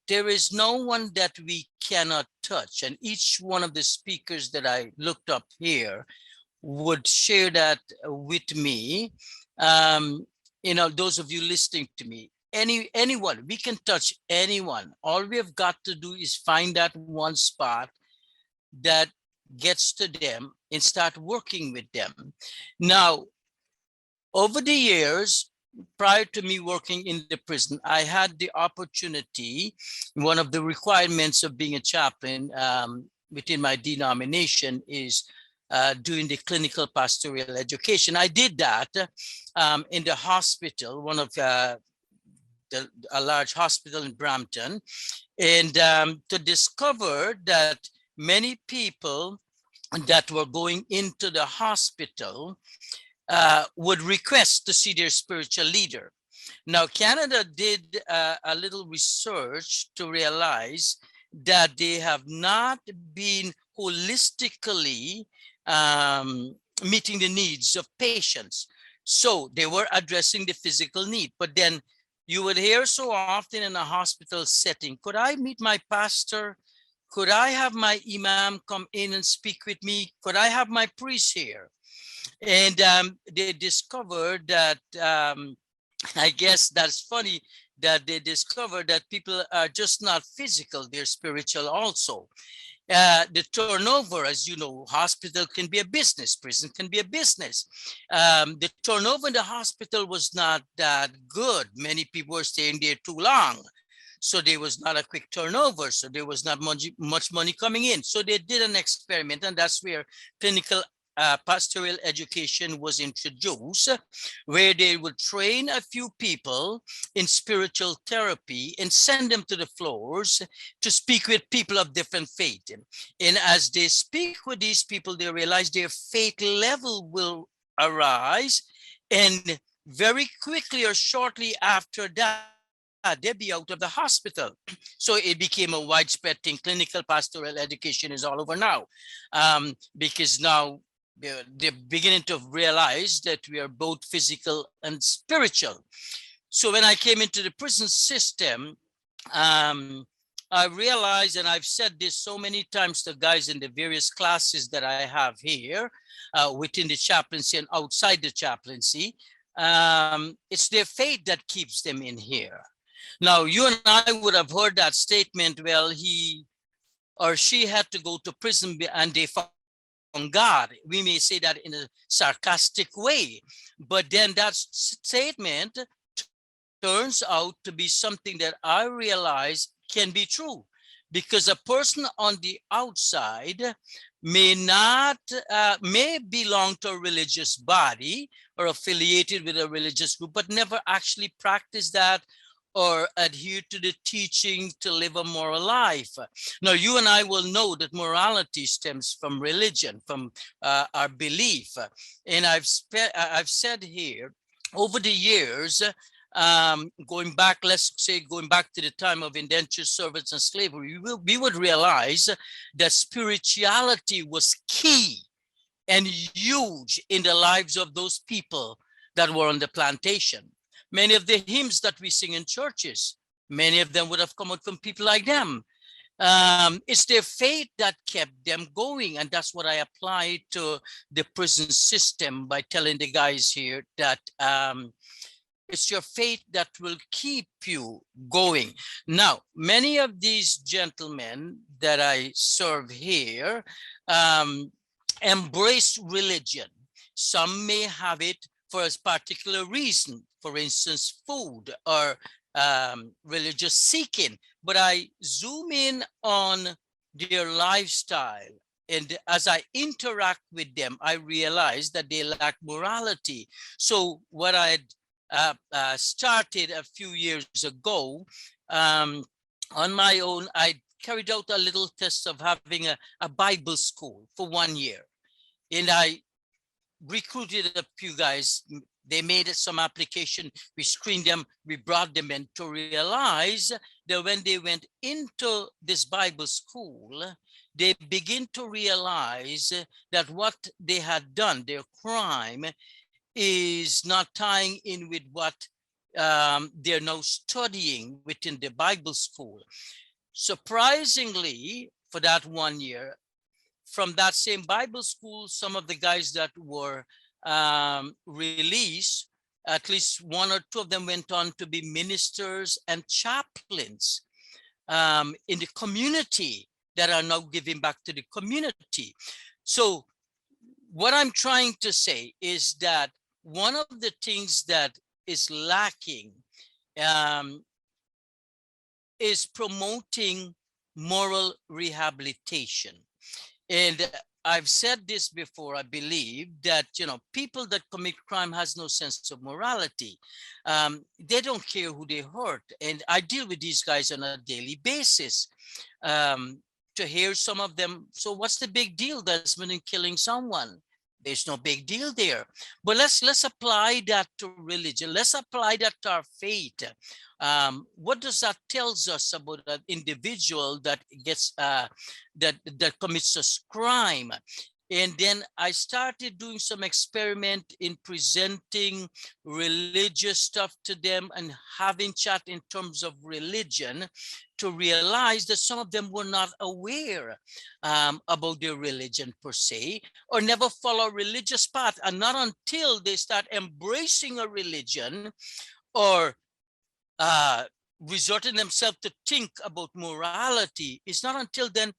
S4: there is no one that we cannot touch. And each one of the speakers that I looked up here would share that with me. Those of you listening to me, anyone, we can touch anyone. All we have got to do is find that one spot that gets to them and start working with them. Now, over the years, prior to me working in the prison, I had the opportunity, one of the requirements of being a chaplain within my denomination is doing the clinical pastoral education. I did that in the hospital, one of a large hospital in Brampton, and to discover that many people that were going into the hospital would request to see their spiritual leader. Now, Canada did a little research to realize that they have not been holistically meeting the needs of patients. So they were addressing the physical need, but then you would hear so often in a hospital setting, could I meet my pastor? Could I have my imam come in and speak with me? Could I have my priest here? And they discovered that, I guess that's funny, that they discovered that people are just not physical, they're spiritual also. The turnover, as you know, hospital can be a business, prison can be a business. The turnover in the hospital was not that good. Many people were staying there too long. So there was not a quick turnover. So there was not much money coming in. So they did an experiment, and that's where clinical pastoral education was introduced, where they would train a few people in spiritual therapy and send them to the floors to speak with people of different faith. And as they speak with these people, they realize their faith level will arise, and very quickly or shortly after that, they'll be out of the hospital. So it became a widespread thing. Clinical pastoral education is all over now, because now they're beginning to realize that we are both physical and spiritual. So when I came into the prison system, I realized, and I've said this so many times to guys in the various classes that I have here within the chaplaincy and outside the chaplaincy, it's their faith that keeps them in here. Now, you and I would have heard that statement, well, he or she had to go to prison and they found God. We may say that in a sarcastic way, but then that statement turns out to be something that I realize can be true, because a person on the outside may not may belong to a religious body or affiliated with a religious group, but never actually practice that or adhere to the teaching to live a moral life. Now, you and I will know that morality stems from religion, from our belief. And I've said here, over the years, going back, let's say, going back to the time of indentured servants and slavery, we would realize that spirituality was key and huge in the lives of those people that were on the plantation. Many of the hymns that we sing in churches, many of them would have come out from people like them. It's their faith that kept them going. And that's what I apply to the prison system by telling the guys here that it's your faith that will keep you going. Now, many of these gentlemen that I serve here embrace religion. Some may have it for a particular reason, for instance, food or religious seeking. But I zoom in on their lifestyle. And as I interact with them, I realize that they lack morality. So what I started a few years ago on my own, I carried out a little test of having a Bible school for 1 year. And I recruited a few guys. They made some application. We screened them. We brought them in to realize that when they went into this Bible school, they begin to realize that what they had done, their crime, is not tying in with what they're now studying within the Bible school. Surprisingly, for that 1 year, from that same Bible school, some of the guys that were released, at least one or two of them went on to be ministers and chaplains in the community that are now giving back to the community. So what I'm trying to say is that one of the things that is lacking is promoting moral rehabilitation. And I've said this before, I believe that, people that commit crime has no sense of morality. They don't care who they hurt. And I deal with these guys on a daily basis. To hear some of them, so what's the big deal, Desmond, in killing someone? There's no big deal there. But let's apply that to religion. Let's apply that to our faith. What does that tells us about an individual that gets that commits a crime? And then I started doing some experiment in presenting religious stuff to them and having chat in terms of religion, to realize that some of them were not aware about their religion per se, or never follow a religious path. And not until they start embracing a religion or resorting themselves to think about morality, it's not until then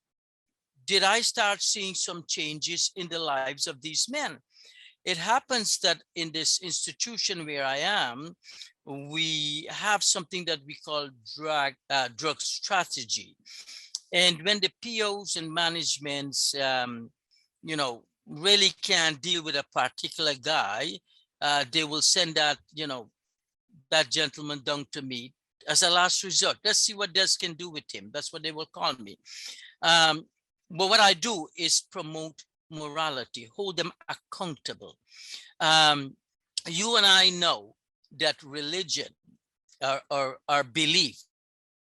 S4: did I start seeing some changes in the lives of these men. It happens that in this institution where I am, we have something that we call drug strategy. And when the POs and managements, really can't deal with a particular guy, they will send that gentleman down to me as a last resort. Let's see what Des can do with him. That's what they will call me. But what I do is promote morality, hold them accountable. You and I know that religion, our belief,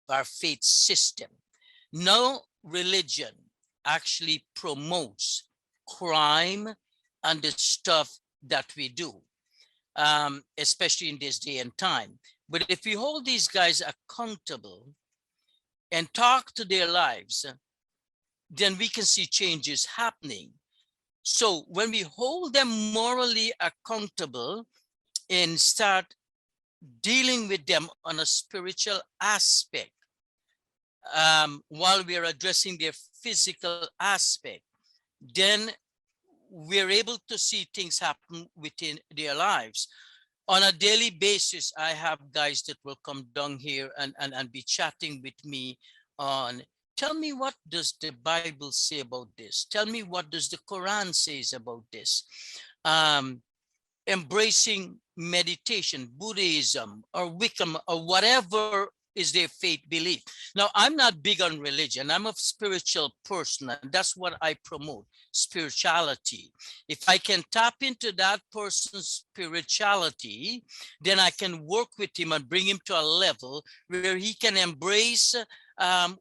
S4: our faith system, no religion actually promotes crime and the stuff that we do, especially in this day and time. But if we hold these guys accountable and talk to their lives, then we can see changes happening. So when we hold them morally accountable, and start dealing with them on a spiritual aspect, while we're addressing their physical aspect, then we're able to see things happen within their lives. On a daily basis, I have guys that will come down here and be chatting with me on, tell me, what does the Bible say about this? Tell me, what does the Quran says about this? Embracing meditation, Buddhism or Wiccan or whatever is their faith belief. Now, I'm not big on religion. I'm a spiritual person, and that's what I promote, spirituality. If I can tap into that person's spirituality, then I can work with him and bring him to a level where he can embrace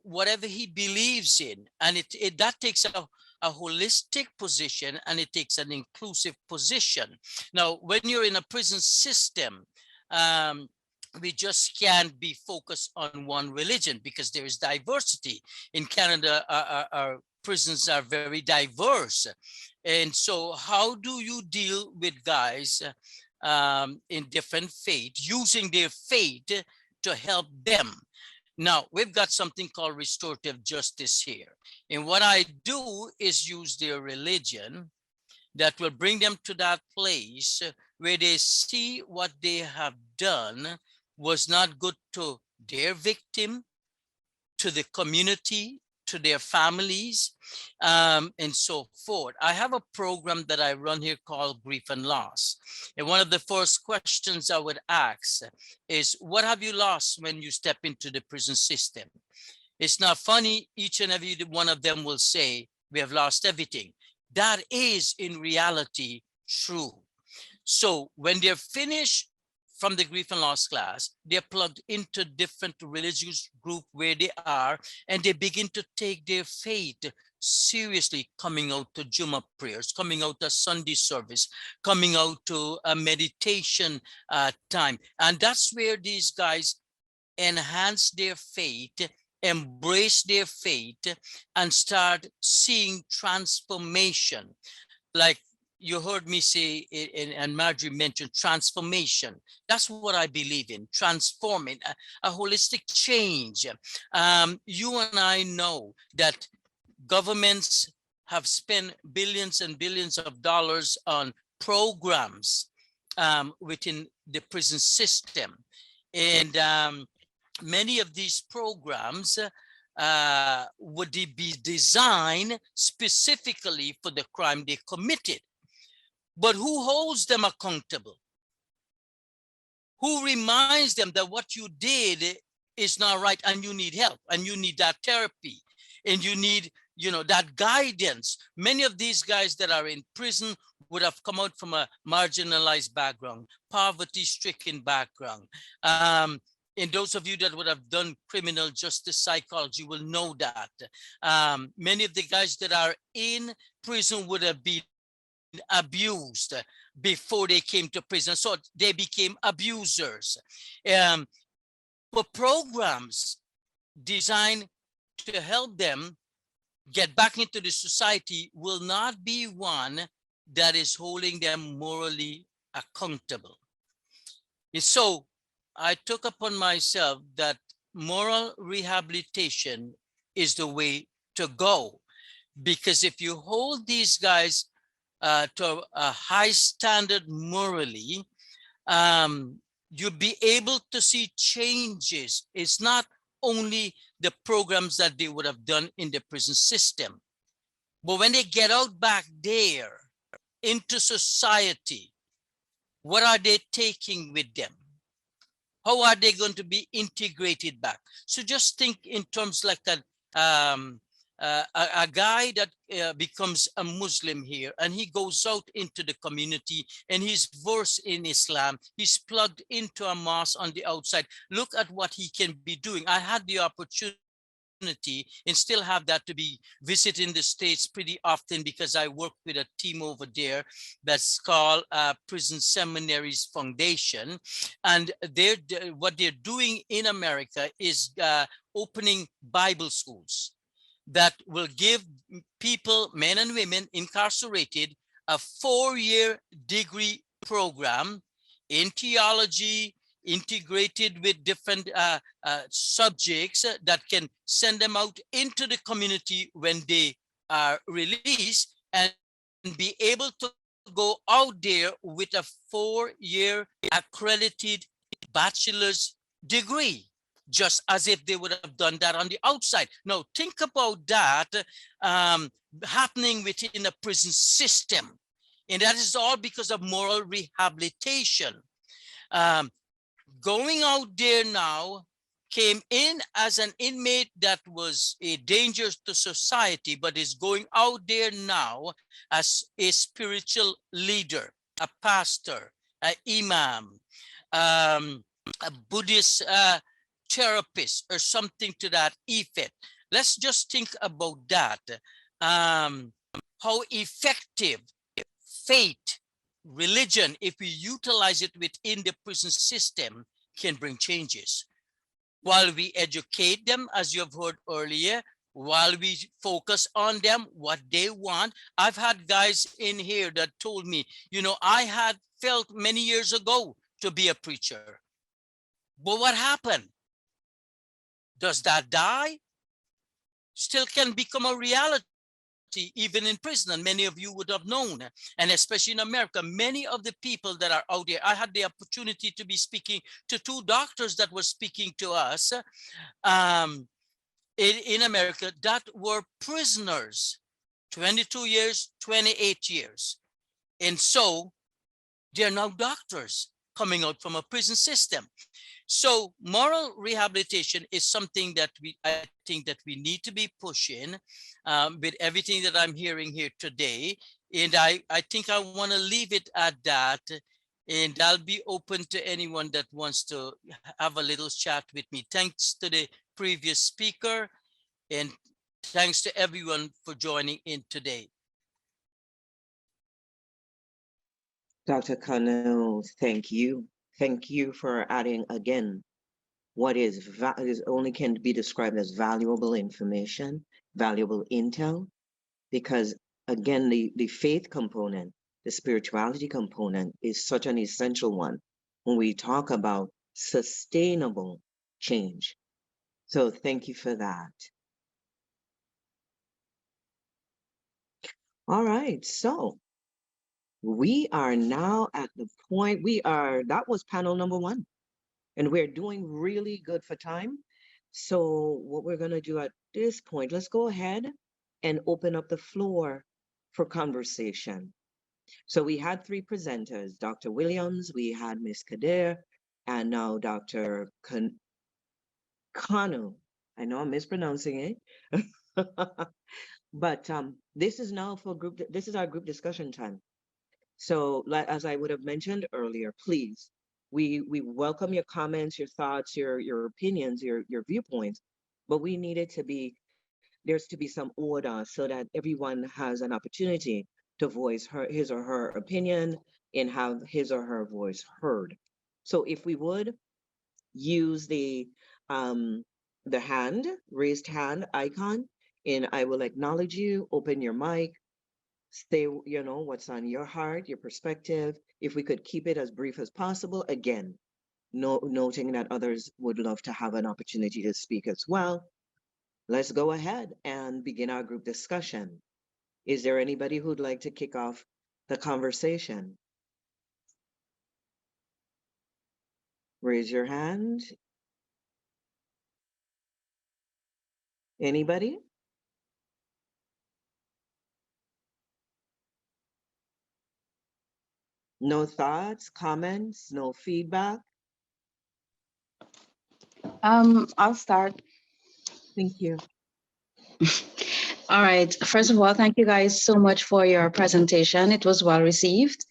S4: whatever he believes in. And that takes a holistic position, and it takes an inclusive position. Now, when you're in a prison system, we just can't be focused on one religion because there is diversity. In Canada, our prisons are very diverse. And so how do you deal with guys in different faith, using their faith to help them? Now, we've got something called restorative justice here. And what I do is use their religion that will bring them to that place where they see what they have done was not good to their victim, to the community, to their families, and so forth. I have a program that I run here called Grief and Loss. And one of the first questions I would ask is, what have you lost when you step into the prison system? It's not funny. Each and every one of them will say, we have lost everything. That is in reality true. So when they're finished from the grief and loss class, they're plugged into different religious group where they are, and they begin to take their faith seriously, coming out to Juma prayers, coming out to Sunday service, coming out to a meditation time. And that's where these guys enhance their faith, embrace their faith, and start seeing transformation. Like you heard me say, and Marjorie mentioned transformation. That's what I believe in, transforming, a holistic change. You and I know that governments have spent billions and billions of dollars on programs within the prison system. And many of these programs would be designed specifically for the crime they committed. But who holds them accountable? Who reminds them that what you did is not right, and you need help, and you need that therapy, and you need, that guidance? Many of these guys that are in prison would have come out from a marginalized background, poverty-stricken background. And those of you that would have done criminal justice psychology will know that. Many of the guys that are in prison would have been abused before they came to prison, so they became abusers. But programs designed to help them get back into the society will not be one that is holding them morally accountable. And so I took upon myself that moral rehabilitation is the way to go, because if you hold these guys to a high standard morally, you'll be able to see changes. It's not only the programs that they would have done in the prison system, but when they get out back there into society, what are they taking with them? How are they going to be integrated back? So just think in terms like that. A guy that becomes a Muslim here, and he goes out into the community, and he's versed in Islam. He's plugged into a mosque on the outside. Look at what he can be doing. I had the opportunity, and still have that, to be visiting the States pretty often, because I work with a team over there that's called Prison Seminaries Foundation. And what they're doing in America is opening Bible schools that will give people, men and women incarcerated, a 4-year degree program in theology, integrated with different subjects that can send them out into the community when they are released and be able to go out there with a 4-year accredited bachelor's degree, just as if they would have done that on the outside. Now, think about that happening within a prison system. And that is all because of moral rehabilitation. Going out there now, came in as an inmate that was a danger to society, but is going out there now as a spiritual leader, a pastor, an imam, a Buddhist therapist, or something to that effect. Let's just think about that. How effective faith, religion, if we utilize it within the prison system, can bring changes. While we educate them, as you've heard earlier, while we focus on them, what they want. I've had guys in here that told me, I had felt many years ago to be a preacher. But what happened? Does that die? Still can become a reality even in prison, and many of you would have known, and especially in America, many of the people that are out there. I had the opportunity to be speaking to 2 doctors that were speaking to us in America that were prisoners, 22 years, 28 years. And so they're now doctors coming out from a prison system. So moral rehabilitation is something that I think that we need to be pushing with everything that I'm hearing here today. And I think I want to leave it at that. And I'll be open to anyone that wants to have a little chat with me. Thanks to the previous speaker, and thanks to everyone for joining in today.
S1: Dr. Kanu, thank you. Thank you for adding again what is only can be described as valuable information, valuable intel, because again, the faith component, the spirituality component is such an essential one when we talk about sustainable change. So thank you for that. All right, so we are now at the point that was panel number 1, and we're doing really good for time. So what we're gonna do at this point, let's go ahead and open up the floor for conversation. So we had 3 presenters, Dr. Williams, we had Ms. Kadir, and now Dr. Kanu. I know I'm mispronouncing it. But this is now for this is our group discussion time. So as I would have mentioned earlier, please, we welcome your comments, your thoughts, your opinions, your viewpoints, but we need it to be, there's to be some order so that everyone has an opportunity to voice his or her opinion and have his or her voice heard. So if we would use the raised hand icon, and I will acknowledge you, open your mic, say, what's on your heart, your perspective. If we could keep it as brief as possible, again, noting that others would love to have an opportunity to speak as well. Let's go ahead and begin our group discussion. Is there anybody who'd like to kick off the conversation? Raise your hand. Anybody? No thoughts, comments, no feedback?
S5: I'll start.
S1: Thank you.
S5: All right. First of all, thank you guys so much for your presentation. It was well received.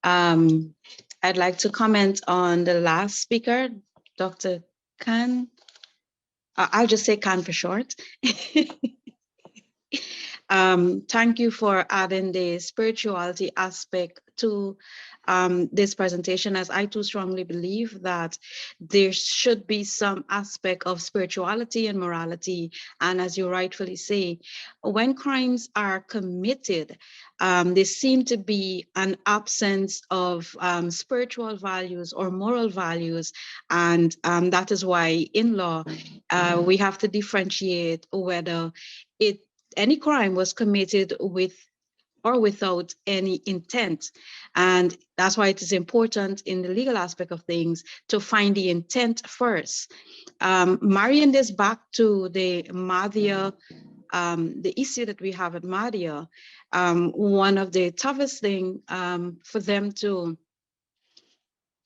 S5: I'd like to comment on the last speaker, Dr. Khan. I'll just say Khan for short. Thank you for adding the spirituality aspect to this presentation, as I too strongly believe that there should be some aspect of spirituality and morality. And as you rightfully say, when crimes are committed, there seem to be an absence of spiritual values or moral values. And that is why in law, we have to differentiate whether any crime was committed with or without any intent. And that's why it is important in the legal aspect of things to find the intent first. Marrying this back to the Mahdia, the issue that we have at Mahdia, one of the toughest thing for them to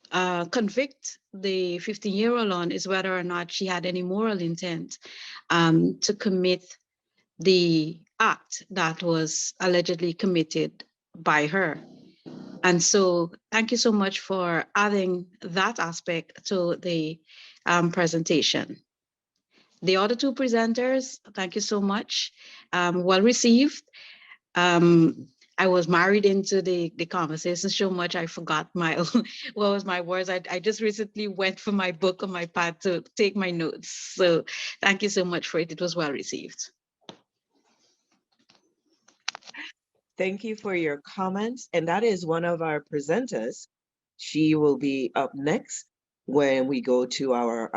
S5: convict the 15-year-old on is whether or not she had any moral intent to commit the act that was allegedly committed by her. And so thank you so much for adding that aspect to the presentation. The other two presenters, thank you so much. Well received. I was married into the conversation so much I forgot my what was my words. I just recently went for my book on my pad to take my notes. So thank you so much for it. It was well received.
S1: Thank you for your comments. And that is one of our presenters. She will be up next when we go to our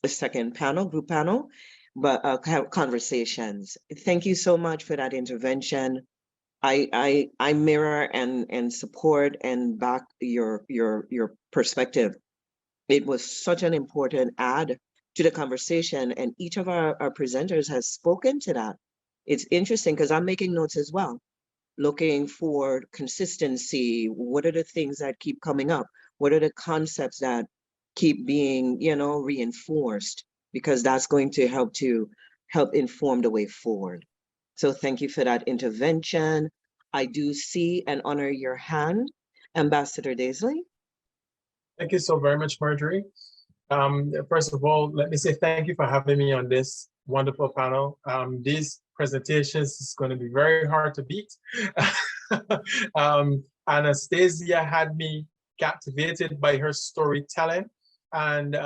S1: second panel, group panel, but conversations. Thank you so much for that intervention. I mirror and support and back your perspective. It was such an important add to the conversation, and each of our presenters has spoken to that. It's interesting because I'm making notes as well, looking for consistency. What are the things that keep coming up? What are the concepts that keep being, reinforced? Because that's going to help inform the way forward. So thank you for that intervention. I do see and honor your hand, Ambassador Daisley.
S6: Thank you so very much, Marjorie. First of all, let me say thank you for having me on this wonderful panel. These presentations is going to be very hard to beat. Anastasia had me captivated by her storytelling, and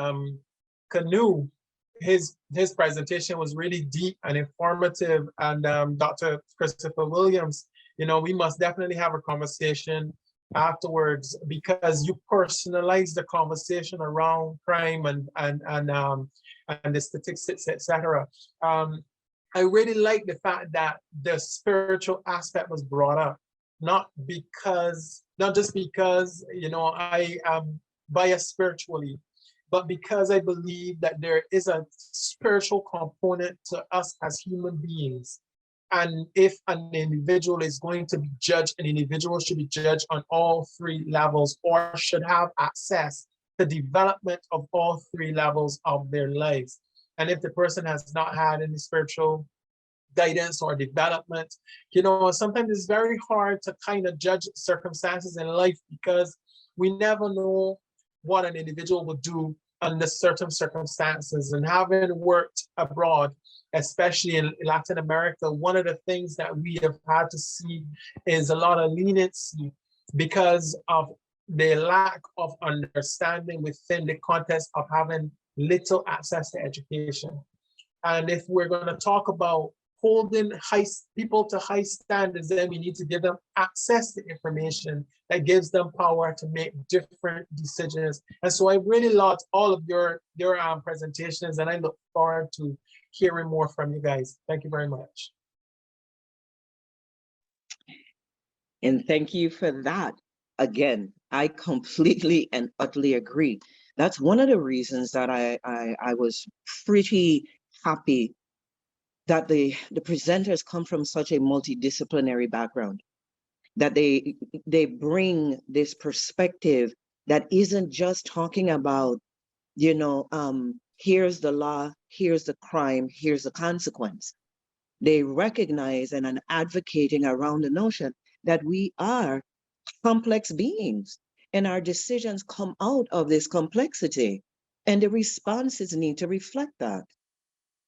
S6: Canoe, his presentation was really deep and informative. And Dr. Christopher Williams, we must definitely have a conversation afterwards, because you personalize the conversation around crime and the statistics, etc. I really like the fact that the spiritual aspect was brought up, not just because I am biased spiritually, but because I believe that there is a spiritual component to us as human beings. And if an individual is going to be judged, an individual should be judged on all three levels, or should have access to development of all three levels of their lives. And if the person has not had any spiritual guidance or development, sometimes it's very hard to kind of judge circumstances in life, because we never know what an individual will do under certain circumstances. And having worked abroad, especially in Latin America, one of the things that we have had to see is a lot of leniency because of the lack of understanding within the context of having little access to education. And if we're going to talk about holding people to high standards, then we need to give them access to information that gives them power to make different decisions. And so I really loved all of your presentations, and I look forward to hearing more from you guys. Thank you very much.
S1: And thank you for that. Again, I completely and utterly agree. That's one of the reasons that I was pretty happy that the presenters come from such a multidisciplinary background, that they bring this perspective that isn't just talking about, here's the law, here's the crime, here's the consequence. They recognize and are advocating around the notion that we are complex beings, and our decisions come out of this complexity, and the responses need to reflect that.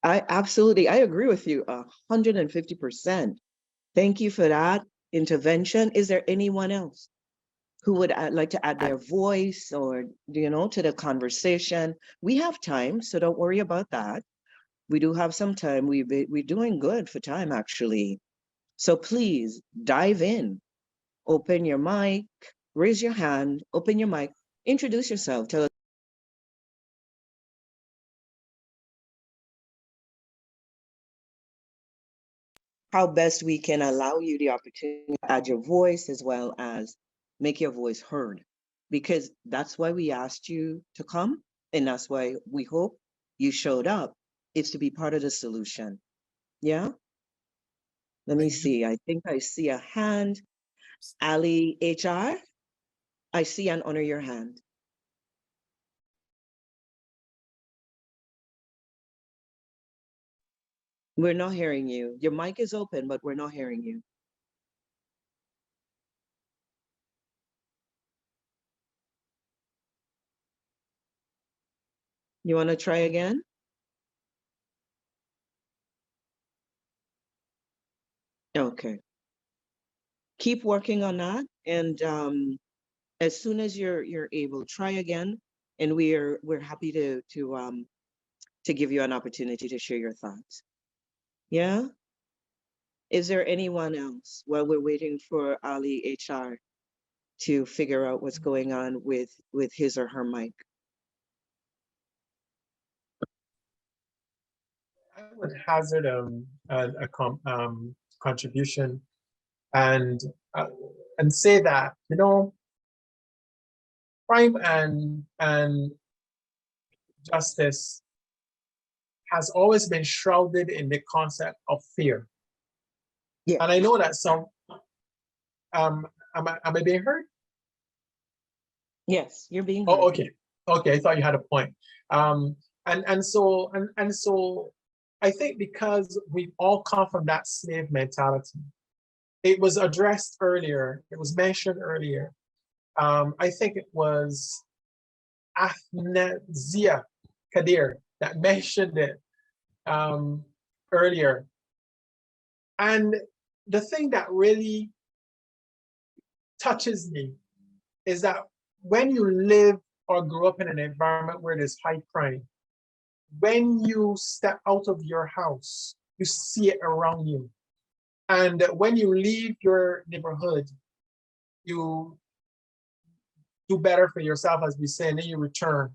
S1: I agree with you 150%. Thank you for that intervention. Is there anyone else who would like to add their voice or, to the conversation? We have time, so don't worry about that. We do have some time. We're doing good for time, actually. So please dive in, open your mic, raise your hand, open your mic, introduce yourself, tell us how best we can allow you the opportunity to add your voice as well as make your voice heard. Because that's why we asked you to come, and that's why we hope you showed up. It's to be part of the solution. Yeah? Let me see. I think I see a hand. Ali HR, I see and honor your hand. We're not hearing you. Your mic is open, but we're not hearing you. You want to try again? Okay. Keep working on that, and as soon as you're able, try again, and we're happy to give you an opportunity to share your thoughts. Yeah. Is there anyone else while we're waiting for Ali HR to figure out what's going on with his or her mic?
S6: I would hazard contribution and say that crime and justice has always been shrouded in the concept of fear.
S1: Yeah.
S6: And I know that some am I being heard?
S1: Yes, you're being heard.
S6: Oh, okay. Okay, I thought you had a point. And so I think because we all come from that slave mentality, it was addressed earlier, it was mentioned earlier. I think it was Mahdia Kadir that mentioned it earlier. And the thing that really touches me is that when you live or grow up in an environment where there's high crime, when you step out of your house, you see it around you. And when you leave your neighborhood, you do better for yourself, as we say, and then you return.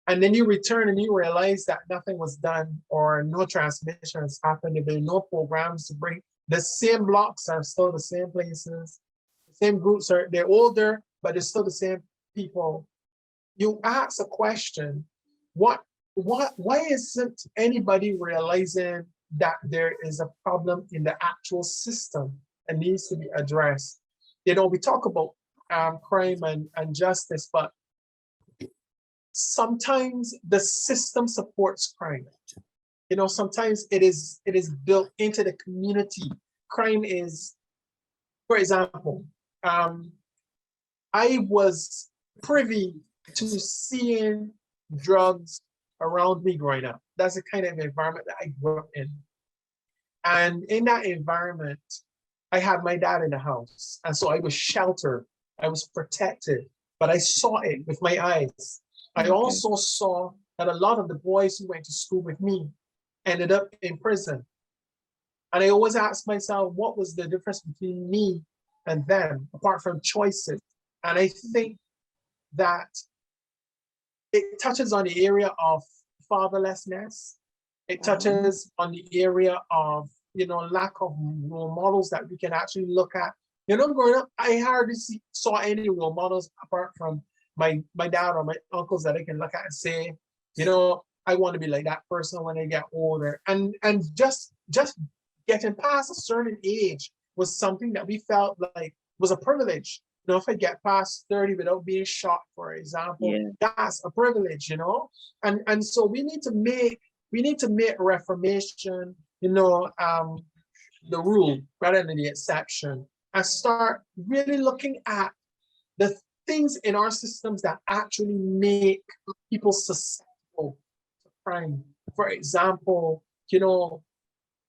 S6: And then you return and you realize that nothing was done or no transmission has happened. There are no programs to bring. The same blocks are still the same places. The same groups they're older, but they're still the same people. You ask a question, why isn't anybody realizing that there is a problem in the actual system and needs to be addressed? We talk about crime and justice, but sometimes the system supports crime. Sometimes it is built into the community. Crime is, for example, I was privy to seeing drugs around me growing up. That's the kind of environment that I grew up in. And in that environment, I had my dad in the house. And so I was sheltered. I was protected, but I saw it with my eyes. I also saw that a lot of the boys who went to school with me ended up in prison. And I always asked myself, what was the difference between me and them, apart from choices? And I think that it touches on the area of fatherlessness. It touches on the area of, lack of role models that we can actually look at. Growing up, I hardly saw any role models apart from my dad or my uncles that I can look at and say, I want to be like that person when I get older. And just getting past a certain age was something that we felt like was a privilege. If I get past 30 without being shot, for example, that's a privilege, And so we need to make reformation, the rule rather than the exception, and start really looking at the things in our systems that actually make people susceptible to crime. For example,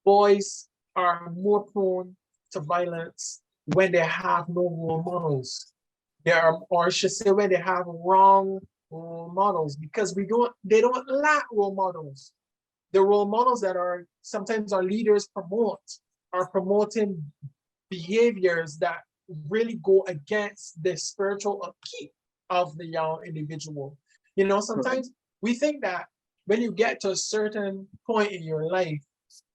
S6: boys are more prone to violence when they have no role models. Or I should say, when they have wrong role models, because they don't lack role models. The role models that are sometimes our leaders are promoting behaviors that really go against the spiritual upkeep of the young individual. Sometimes we think that when you get to a certain point in your life,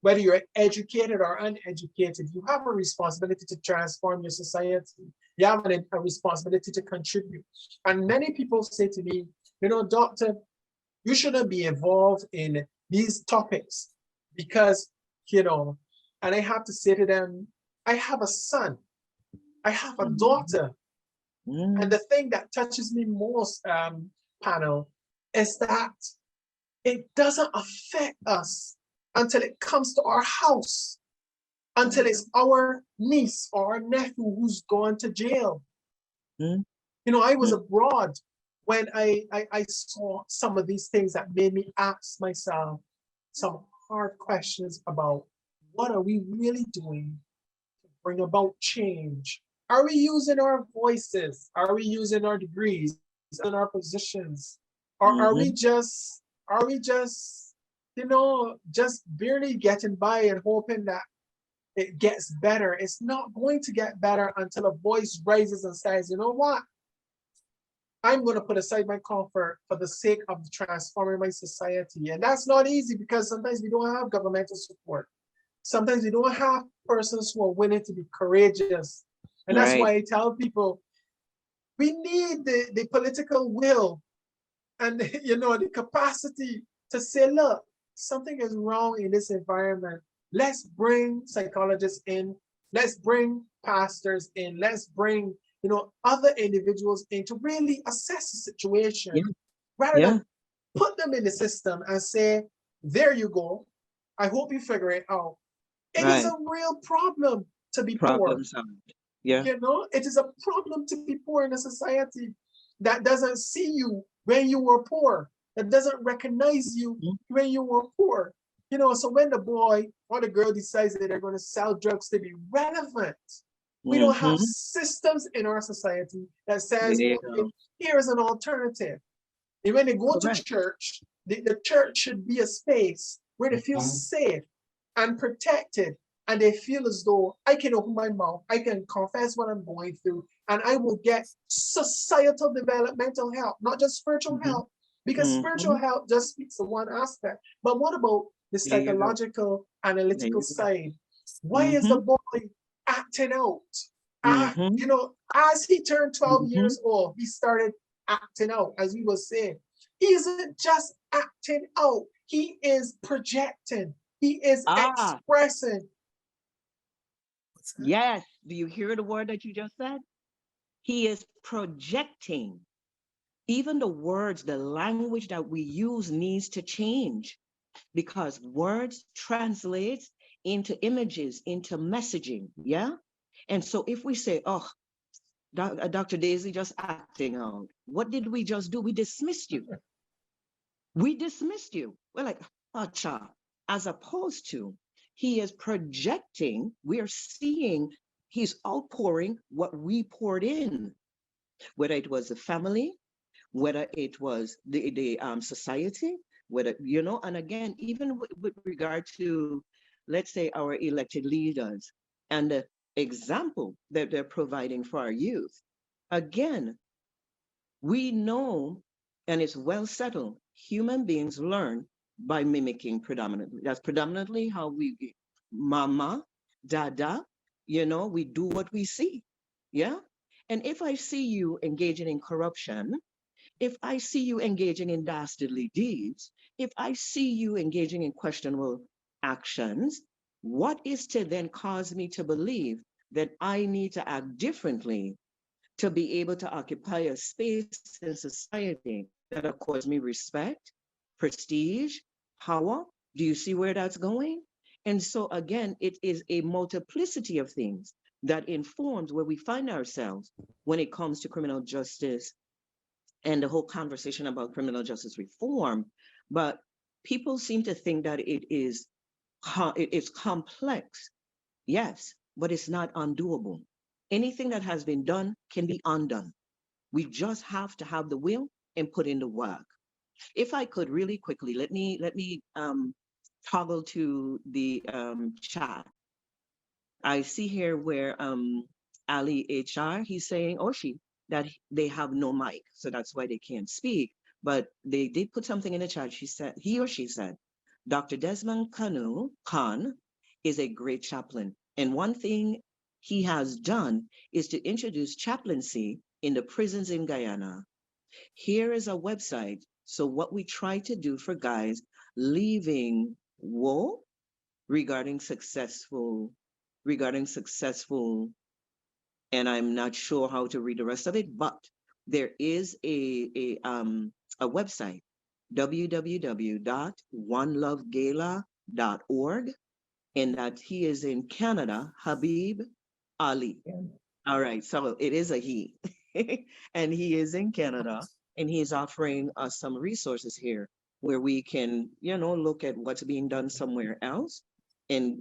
S6: whether you're educated or uneducated, you have a responsibility to transform your society. You have a responsibility to contribute. And many people say to me, doctor, you shouldn't be involved in these topics because, and I have to say to them, I have a son, I have a daughter. And the thing that touches me most, panel, is that it doesn't affect us until it comes to our house, until it's our niece or our nephew who's gone to jail. I was abroad when I saw some of these things that made me ask myself some hard questions about what are we really doing to bring about change? Are we using our voices? Are we using our degrees and our positions? Or are we just, just barely getting by and hoping that it gets better? It's not going to get better until a voice rises and says, you know what? I'm going to put aside my comfort for the sake of transforming my society. And that's not easy because sometimes we don't have governmental support. Sometimes we don't have persons who are willing to be courageous. And that's why I tell people, we need the political will and the capacity to say, look, something is wrong in this environment. Let's bring psychologists in. Let's bring pastors in. Let's bring other individuals in to really assess the situation, rather than put them in the system and say, there you go. I hope you figure it out. It is a real problem to be poor. It is a problem to be poor in a society that doesn't see you when you were poor, that doesn't recognize you when you were poor. So when the boy or the girl decides that they're going to sell drugs to be relevant, we don't have systems in our society that says, okay, here is an alternative. And when they go to church, the church should be a space where they feel safe and protected, and they feel as though I can open my mouth, I can confess what I'm going through, and I will get societal developmental help, not just spiritual help, because spiritual help just speaks to one aspect. But what about the psychological, analytical side? Why is the boy acting out? As he turned 12 years old, he started acting out, as we were saying. He isn't just acting out, he is projecting, he is expressing.
S7: Yes. Do you hear the word that you just said? He is projecting. Even the words, the language that we use needs to change, because words translate into images, into messaging. Yeah. And so if we say, oh, Dr. Daisy just acting out, what did we just do? We dismissed you. We dismissed you. We're like, acha, as opposed to he is projecting, we are seeing he's outpouring what we poured in, whether it was the family, whether it was the society, whether, and again, even with regard to, let's say, our elected leaders and the example that they're providing for our youth. Again, we know, and it's well settled, human beings learn by mimicking predominantly. That's predominantly how we, mama, dada, we do what we see. Yeah. And if I see you engaging in corruption, if I see you engaging in dastardly deeds, if I see you engaging in questionable actions, what is to then cause me to believe that I need to act differently to be able to occupy a space in society that accords me respect, prestige, power? Do you see where that's going? And so again, it is a multiplicity of things that informs where we find ourselves when it comes to criminal justice and the whole conversation about criminal justice reform. But People seem to think that it's complex. Yes, but it's not undoable. Anything that has been done can be undone. We just have to have the will and put in the work. If I could really quickly, let me toggle to the chat. I see here where Ali HR, he's saying, or she, that they have no mic, so that's why they can't speak. But they did put something in the chat. He or she said, Dr. Desmond Khan is a great chaplain. And one thing he has done is to introduce chaplaincy in the prisons in Guyana. Here is a website. So what we try to do for guys leaving woe regarding successful, and I'm not sure how to read the rest of it, but there is a website, www.onelovegala.org, and that he is in Canada, Habib Ali. All right, so it is a he, and he is in Canada, and he is offering us some resources here where we can, look at what's being done somewhere else and,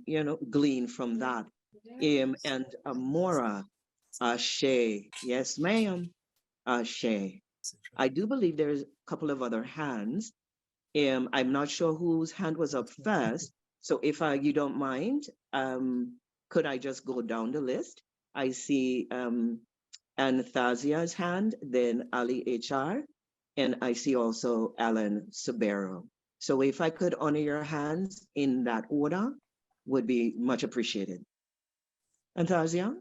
S7: glean from that. And Amora, Shay, yes, ma'am, Shay. I do believe there's a couple of other hands. I'm not sure whose hand was up first. So if you don't mind, could I just go down the list? I see Anastasia's hand, then Ali HR, and I see also Alan Sabero. So if I could honor your hands in that order, would be much appreciated. Anastasia?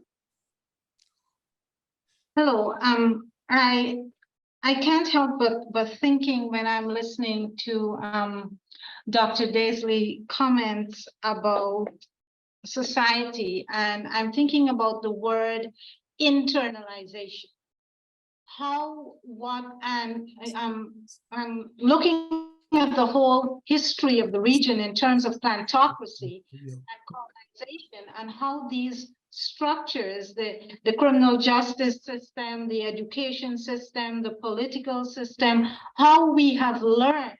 S3: Hello. I can't help but thinking when I'm listening to Dr. Daisley comments about society, and I'm thinking about the word internalization. I'm looking at the whole history of the region in terms of plantocracy and colonization, and how these structures, the criminal justice system, the education system, the political system, how we have learned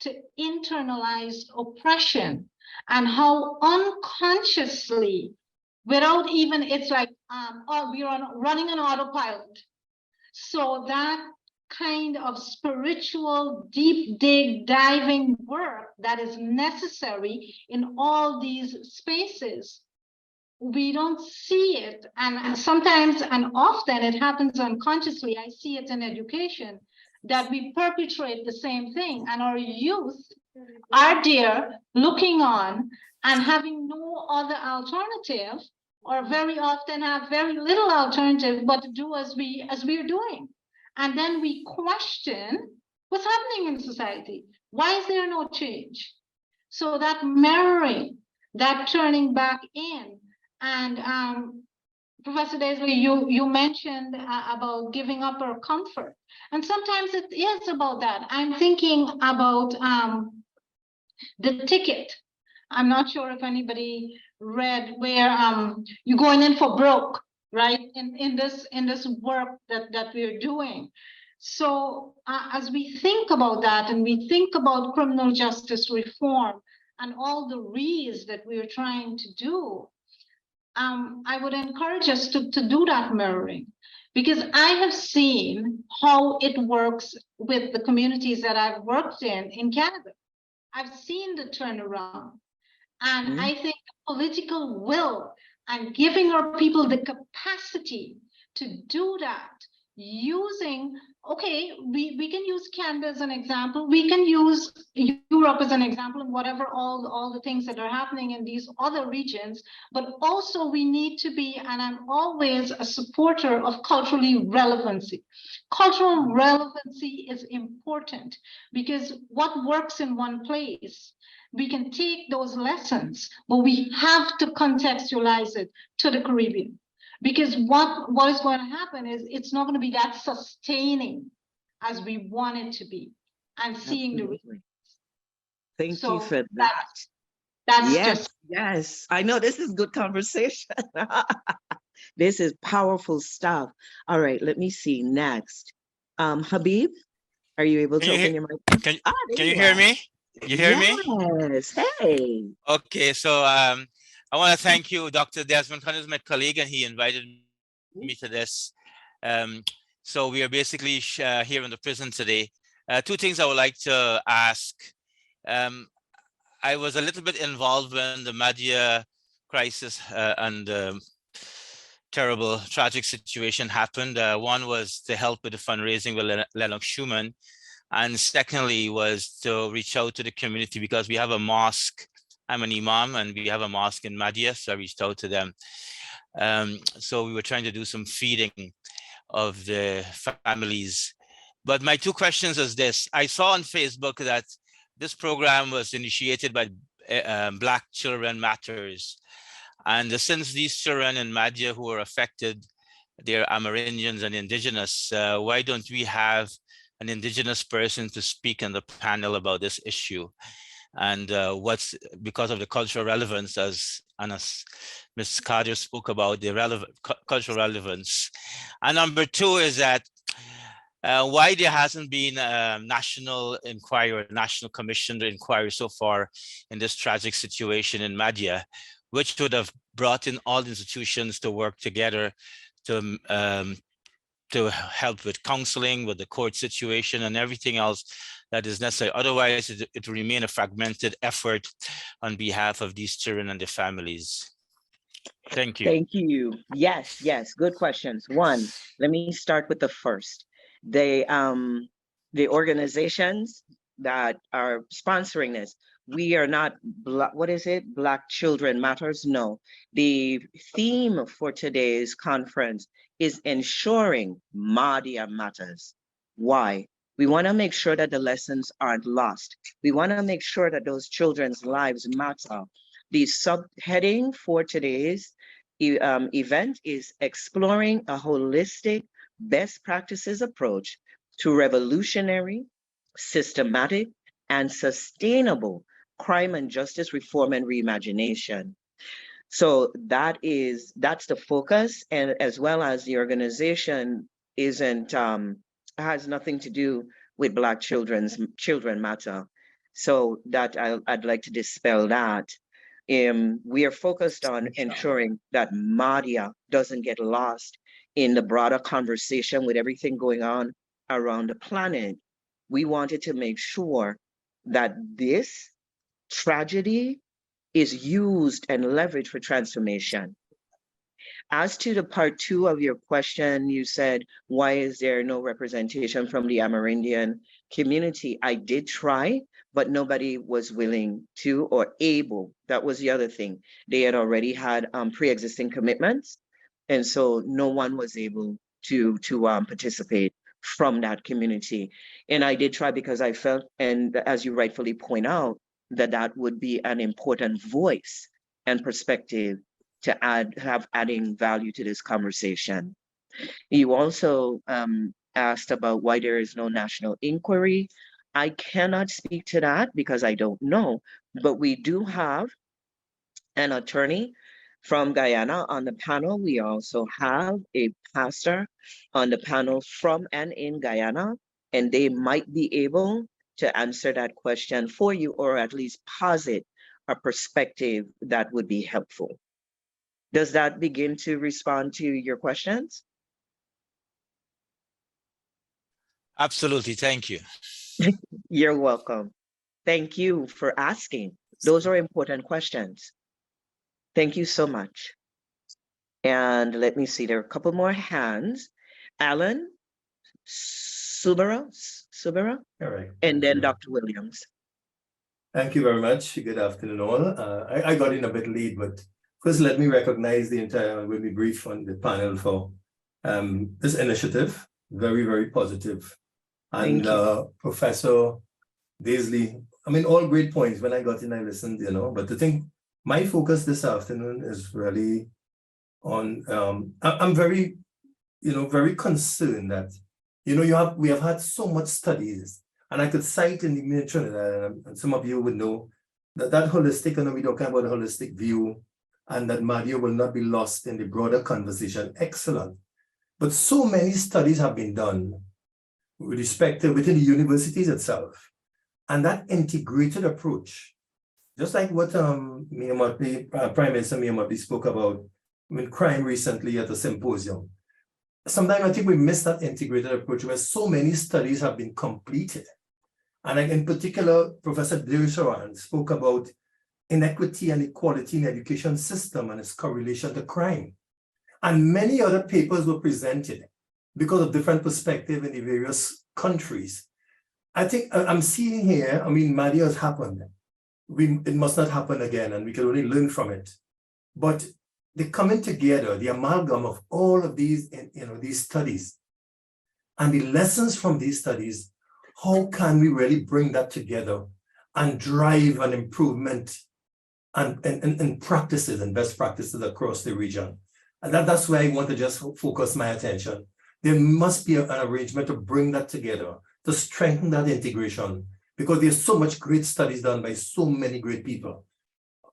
S3: to internalize oppression, and how unconsciously, without even, it's like, we're running an autopilot. So that kind of spiritual, deep diving work that is necessary in all these spaces, we don't see it. And sometimes and often it happens unconsciously. I see it in education, that we perpetrate the same thing, and our youth are there looking on and having no other alternative, or very often have very little alternative but to do as we're doing. And then we question what's happening in society. Why is there no change? So that mirroring, that turning back in, and Professor Daisley, you mentioned about giving up our comfort, and sometimes it is about that. I'm thinking about the ticket. I'm not sure if anybody read where you're going in for broke, right? In this work that we're doing. So as we think about that, and we think about criminal justice reform and all the re's that we're trying to do, I would encourage us to do that mirroring, because I have seen how it works with the communities that I've worked in Canada. I've seen the turnaround. And I think political will and giving our people the capacity to do that, using, okay, we can use Canada as an example, we can use Europe as an example, and whatever all the things that are happening in these other regions, but also we need to be, and I'm always a supporter of culturally relevancy. Cultural relevancy is important, because what works in one place, we can take those lessons, but we have to contextualize it to the Caribbean. Because what is going to happen is it's not going to be that sustaining as we want it to be. I'm seeing the results.
S7: Thank you for that.
S3: That's
S7: yes, yes. I know this is good conversation. This is powerful stuff. All right, let me see next. Habib, are you able to open your mic?
S8: Can you hear me? You hear me?
S7: Yes. Hey.
S8: Okay, so I want to thank you, Dr. Desmond Connors, my colleague, and he invited me to this. So we are basically here in the prison today. Two things I would like to ask. I was a little bit involved when the Mahdia crisis and terrible, tragic situation happened. One was to help with the fundraising with Lennox Schumann. And secondly was to reach out to the community because we have a mosque. I'm an imam and we have a mosque in Mahdia, so I reached out to them. So we were trying to do some feeding of the families. But my two questions is this. I saw on Facebook that this program was initiated by Black Children Matters. And since these children in Mahdia who are affected, they're Amerindians and indigenous, why don't we have an indigenous person to speak in the panel about this issue? And what's, because of the cultural relevance, as Ms. Carter spoke about, the cultural relevance. And number two is that why there hasn't been a national inquiry or national commission inquiry so far in this tragic situation in Mahdia, which would have brought in all institutions to work together to help with counseling, with the court situation and everything else that is necessary. Otherwise, it will remain a fragmented effort on behalf of these children and their families. Thank you.
S7: Thank you. Yes, yes, good questions. One, let me start with the first. The organizations that are sponsoring this, we are not, what is it? Black Children Matters? No. The theme for today's conference is ensuring Mahdia matters. Why? We want to make sure that the lessons aren't lost. We want to make sure that those children's lives matter. The subheading for today's event is exploring a holistic best practices approach to revolutionary, systematic, and sustainable crime and justice reform and reimagination. So that's the focus, and as well as the organization has nothing to do with Black Children Matter. So that I'd like to dispel that. We are focused on ensuring that Mahdia doesn't get lost in the broader conversation with everything going on around the planet. We wanted to make sure that this tragedy is used and leveraged for transformation. As to the part two of your question, you said, why is there no representation from the Amerindian community? I did try, but nobody was willing to or able. That was the other thing. They had already had pre-existing commitments. And so no one was able to participate from that community. And I did try because I felt, and as you rightfully point out, that would be an important voice and perspective to have adding value to this conversation. You also asked about why there is no national inquiry. I cannot speak to that because I don't know, but we do have an attorney from Guyana on the panel. We also have a pastor on the panel from and in Guyana, and they might be able to answer that question for you, or at least posit a perspective that would be helpful. Does that begin to respond to your questions?
S8: Absolutely, thank you.
S7: You're welcome. Thank you for asking. Those are important questions. Thank you so much. And let me see, there are a couple more hands. Alan Subera, and then Dr. Williams.
S9: Thank you very much. Good afternoon, all. I got in a bit late, but first let me recognize the entire, will be brief on the panel for this initiative. Very, very positive. And Professor Daisley, I mean, all great points. When I got in, I listened, but the thing, my focus this afternoon is really on, I'm very, very concerned that, we have had so much studies, and I could cite in Trinidad, and some of you would know that holistic, we're talking about a holistic view, and that Mahdia will not be lost in the broader conversation. Excellent. But so many studies have been done with respect to within the universities itself. And that integrated approach, just like what Prime Minister Mia spoke about when crime recently at a symposium. Sometimes I think we miss that integrated approach where so many studies have been completed. And in particular, Professor Dirisharan spoke about inequity and equality in the education system and its correlation to crime. And many other papers were presented because of different perspectives in the various countries. I think I'm seeing here, I mean, Mahdia has happened. It must not happen again, and we can only learn from it. But the coming together, the amalgam of all of these, these studies and the lessons from these studies, how can we really bring that together and drive an improvement and practices and best practices across the region? And that's where I want to just focus my attention. There must be an arrangement to bring that together, to strengthen that integration, because there's so much great studies done by so many great people.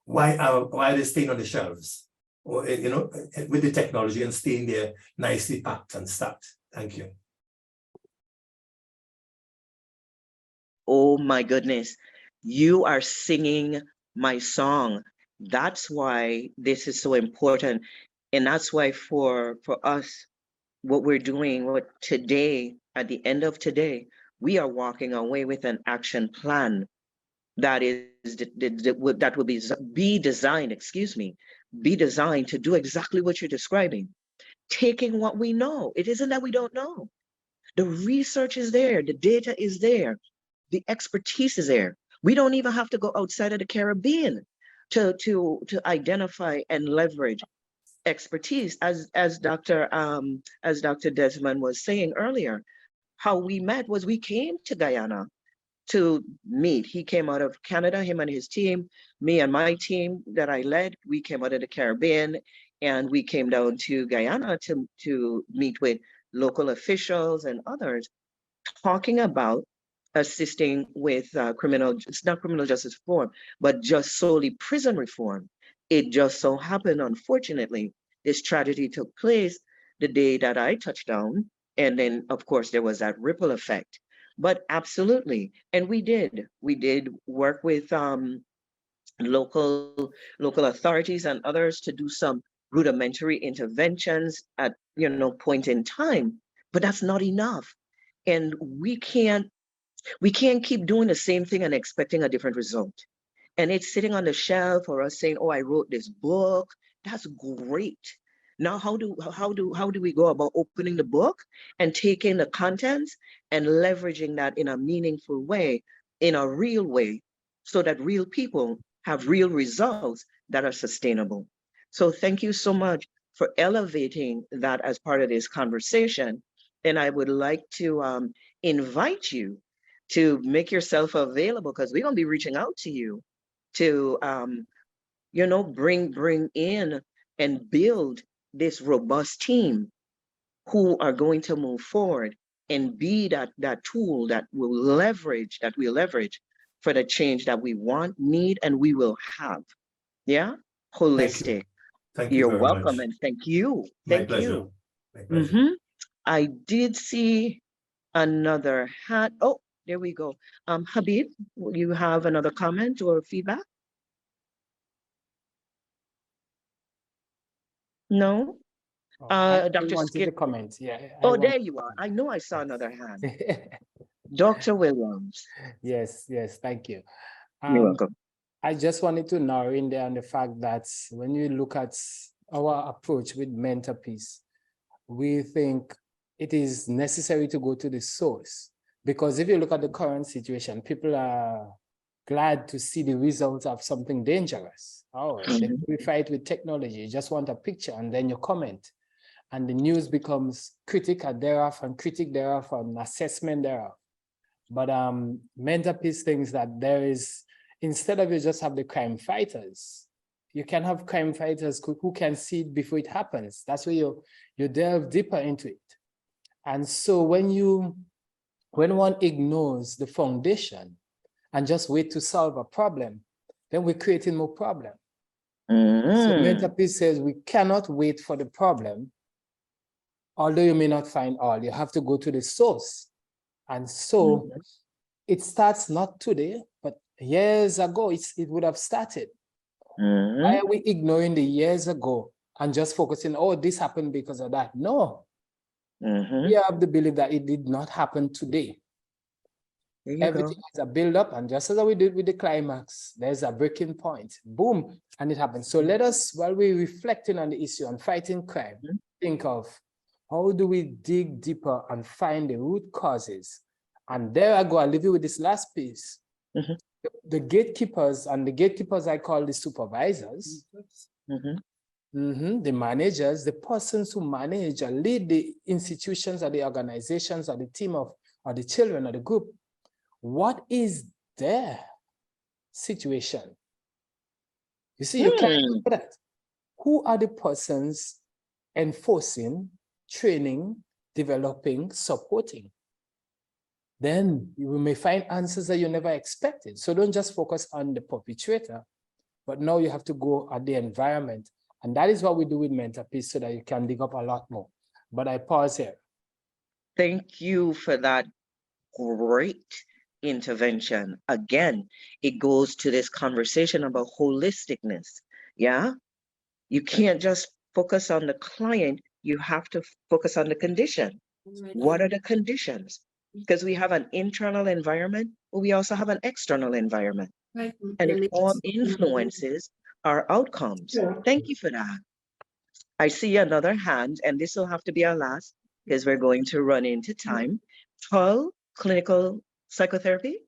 S9: Why are they staying on the shelves, or with the technology and staying there nicely packed and stacked? Thank you.
S10: Oh my goodness, you are singing my song. That's why this is so important. And that's why for us, what we're doing today, at the end of today, we are walking away with an action plan that that will be designed, be designed to do exactly what you're describing. Taking what we know. It isn't that we don't know. The research is there, the data is there, the expertise is there. We don't even have to go outside of the Caribbean to identify and leverage expertise, as Dr. Desmond was saying earlier. How we met was we came to Guyana to meet. He came out of Canada, him and his team, me and my team that I led, we came out of the Caribbean, and we came down to Guyana to meet with local officials and others, talking about assisting with not criminal justice reform, but just solely prison reform. It just so happened, unfortunately, this tragedy took place the day that I touched down. And then, of course, there was that ripple effect. But absolutely, and we did work with local authorities and others to do some rudimentary interventions at point in time. But that's not enough, and we can't keep doing the same thing and expecting a different result. And it's sitting on the shelf, or us saying, "Oh, I wrote this book." That's great. Now, how do we go about opening the book and taking the contents and leveraging that in a meaningful way, in a real way, so that real people have real results that are sustainable? So thank you so much for elevating that as part of this conversation. And I would like to invite you to make yourself available, because we're going to be reaching out to you to bring in and build this robust team who are going to move forward and be that tool that we leverage for the change that we want, need, and we will have. Yeah, holistic.
S9: Thank you
S10: You're
S9: very
S10: welcome,
S9: much.
S10: and thank you.
S9: My
S10: Thank
S9: pleasure.
S10: you.
S9: My pleasure.
S10: I did see another hand. Oh, there we go. Habib, will you have another comment or feedback? No?
S2: I
S10: Dr.
S2: wanted to
S10: Skip.
S2: comment. Yeah.
S10: Oh, there you are. I know I saw another hand. Dr. Williams.
S2: Yes, thank you.
S10: You're welcome.
S2: I just wanted to narrow in there on the fact that when you look at our approach with mental peace, we think it is necessary to go to the source. Because if you look at the current situation, people are glad to see the results of something dangerous. Oh, we fight with technology. You just want a picture and then you comment. And the news becomes critical thereof and critic thereof and assessment thereof. But mental peace thinks that there is, instead of you just have the crime fighters, you can have crime fighters who can see it before it happens. That's where you delve deeper into it. And so when one ignores the foundation and just wait to solve a problem, then we're creating more problem. So mental peace says we cannot wait for the problem. Although you may not find all, you have to go to the source. And so it starts not today, but years ago, it would have started. Why are we ignoring the years ago and just focusing, oh, this happened because of that? No. We have the belief that it did not happen today. Everything is a build-up, and just as we did with the climax, there's a breaking point. Boom, and it happens. So let us, while we're reflecting on the issue and fighting crime, think of how do we dig deeper and find the root causes? And there I go, I'll leave you with this last piece. The gatekeepers, and the gatekeepers I call the supervisors, the managers, the persons who manage or lead the institutions or the organizations or the team of, or the children or the group. What is their situation? You see, you can't do that. Who are the persons enforcing, training, developing, supporting? Then you may find answers that you never expected. So don't just focus on the perpetrator, but now you have to go at the environment. And that is what we do with mental peace, so that you can dig up a lot more. But I pause here.
S10: Thank you for that great intervention. Again, it goes to this conversation about holisticness. Yeah. You can't just focus on the client, you have to focus on the condition. What are the conditions? Because we have an internal environment, but we also have an external environment. And it all influences our outcomes. Thank you for that. I see another hand, and this will have to be our last because we're going to run into time. 12, clinical psychotherapy.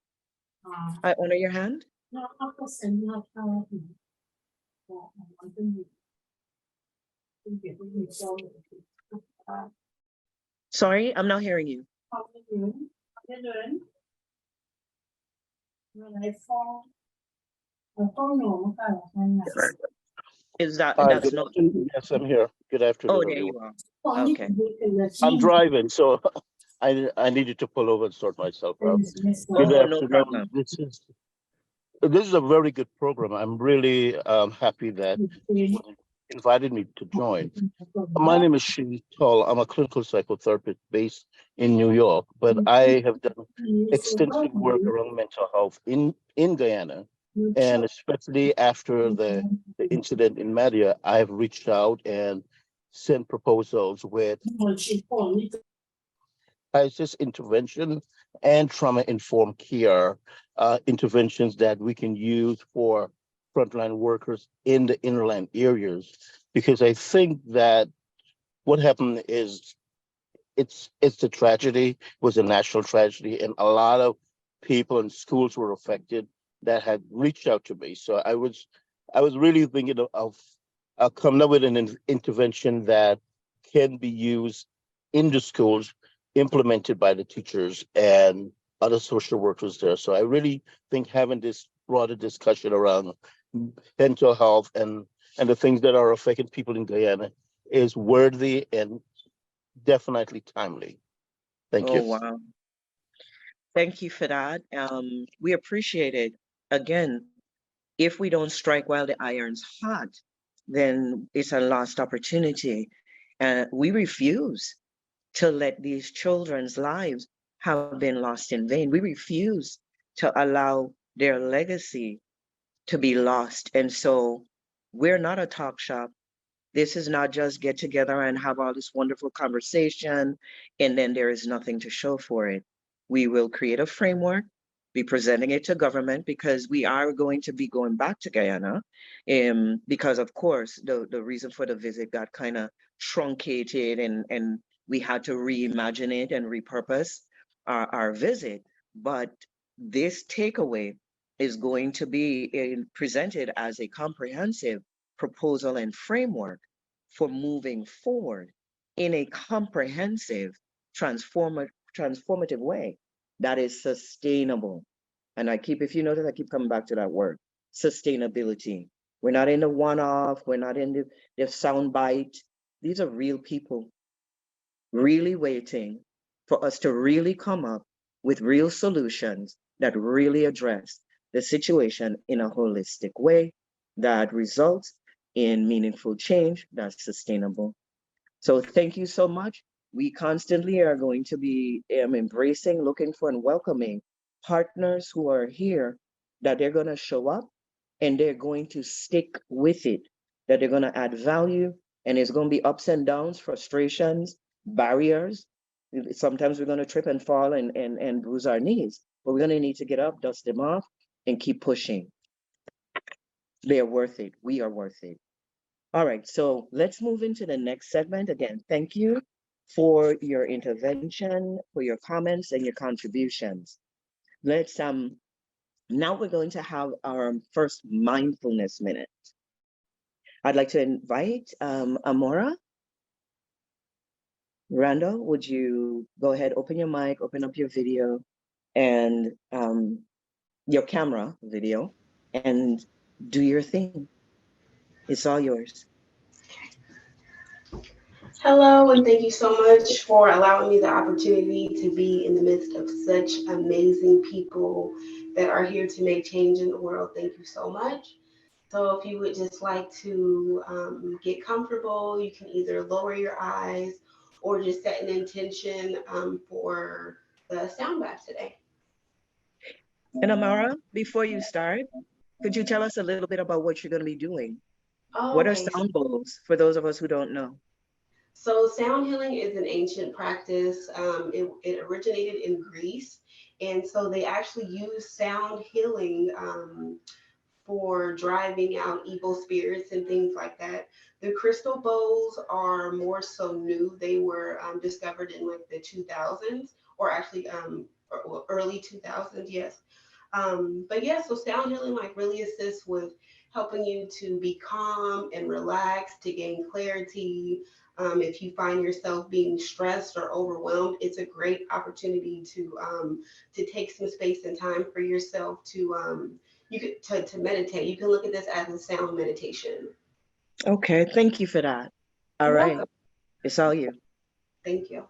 S10: I honor your hand. Sorry, I'm not hearing you. Is that that's not?
S11: Yes, I'm here. Good afternoon.
S10: Oh, there you are. Okay.
S11: I'm driving, so I needed to pull over and sort myself out. Good
S10: Oh, no
S11: afternoon.
S10: problem.
S11: This is a very good program. I'm really happy that you invited me to join. My name is Shi Toll. I'm a clinical psychotherapist based in New York, but I have done extensive work around mental health in Guyana. And especially after the incident in Mahdia, I have reached out and sent proposals with crisis intervention and trauma-informed care interventions that we can use for frontline workers in the inland areas. Because I think that what happened is it's a tragedy, was a national tragedy, and a lot of people and schools were affected that had reached out to me. So I was really thinking of coming up with an intervention that can be used in the schools, implemented by the teachers and other social workers there. So I really think having this broader discussion around mental health and the things that are affecting people in Guyana is worthy and definitely timely. Thank you.
S10: Oh, wow. Thank you for that. We appreciate it. Again, if we don't strike while the iron's hot, then it's a lost opportunity. We refuse to let these children's lives have been lost in vain. We refuse to allow their legacy to be lost. And so we're not a talk shop. This is not just get together and have all this wonderful conversation, and then there is nothing to show for it. We will create a framework, be presenting it to government, because we are going to be going back to Guyana. Because of course, the reason for the visit got kind of truncated, and we had to reimagine it and repurpose our visit. But this takeaway is going to be presented as a comprehensive proposal and framework for moving forward in a comprehensive, transformative way that is sustainable. And if you notice, I keep coming back to that word, sustainability. We're not in the one-off, we're not in the soundbite. These are real people really waiting for us to really come up with real solutions that really address the situation in a holistic way that results in meaningful change that's sustainable. So thank you so much. We constantly are going to be embracing, looking for, and welcoming partners who are here that they're going to show up and they're going to stick with it, that they're going to add value, and it's going to be ups and downs, frustrations, barriers. Sometimes we're going to trip and fall and bruise our knees, but we're going to need to get up, dust them off, and keep pushing. They're worth it. We are worth it. All right, so let's move into the next segment. Again, thank you for your intervention, for your comments and your contributions. Let's now we're going to have our first mindfulness minute. I'd like to invite Amora. Randall, would you go ahead, open your mic, open up your video and your camera video and do your thing. It's all yours.
S12: Hello, and thank you so much for allowing me the opportunity to be in the midst of such amazing people that are here to make change in the world. Thank you so much. So if you would just like to get comfortable, you can either lower your eyes or just set an intention for the sound bath today.
S10: And Amara, before you start, could you tell us a little bit about what you're going to be doing?
S12: Oh,
S10: What are
S12: okay.
S10: sound bowls for those of us who don't know?
S12: So sound healing is an ancient practice. It originated in Greece. And so they actually use sound healing for driving out evil spirits and things like that. The crystal bowls are more so new. They were discovered in like the 2000s, or actually early 2000s, yes. But yeah, so sound healing like really assists with helping you to be calm and relaxed, to gain clarity. If you find yourself being stressed or overwhelmed, it's a great opportunity to take some space and time for yourself to you could to meditate. You can look at this as a sound meditation.
S10: Okay, thank you for that. All
S12: You're
S10: right,
S12: welcome.
S10: it's all you.
S12: Thank you.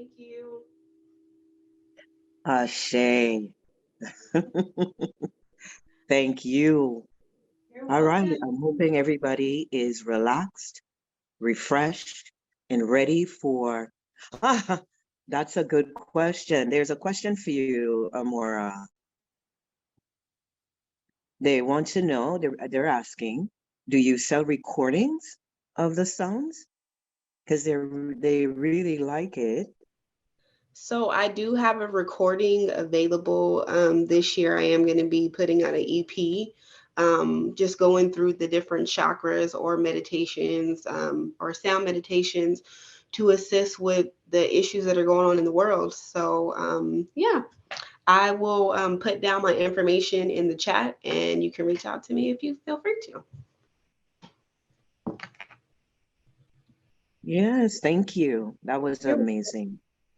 S12: Thank you.
S10: Ashe. Thank you.
S12: You're
S10: All right,
S12: welcome.
S10: I'm hoping everybody is relaxed, refreshed, and ready for. Ah, that's a good question. There's a question for you, Amora. They want to know, they're asking, do you sell recordings of the songs? Because they really like it.
S12: So I do have a recording available. This year I am going to be putting out an EP, just going through the different chakras or meditations, or sound meditations to assist with the issues that are going on in the world. So yeah, I will put down my information in the chat and you can reach out to me if you feel free to.
S10: Yes, thank you. That was amazing.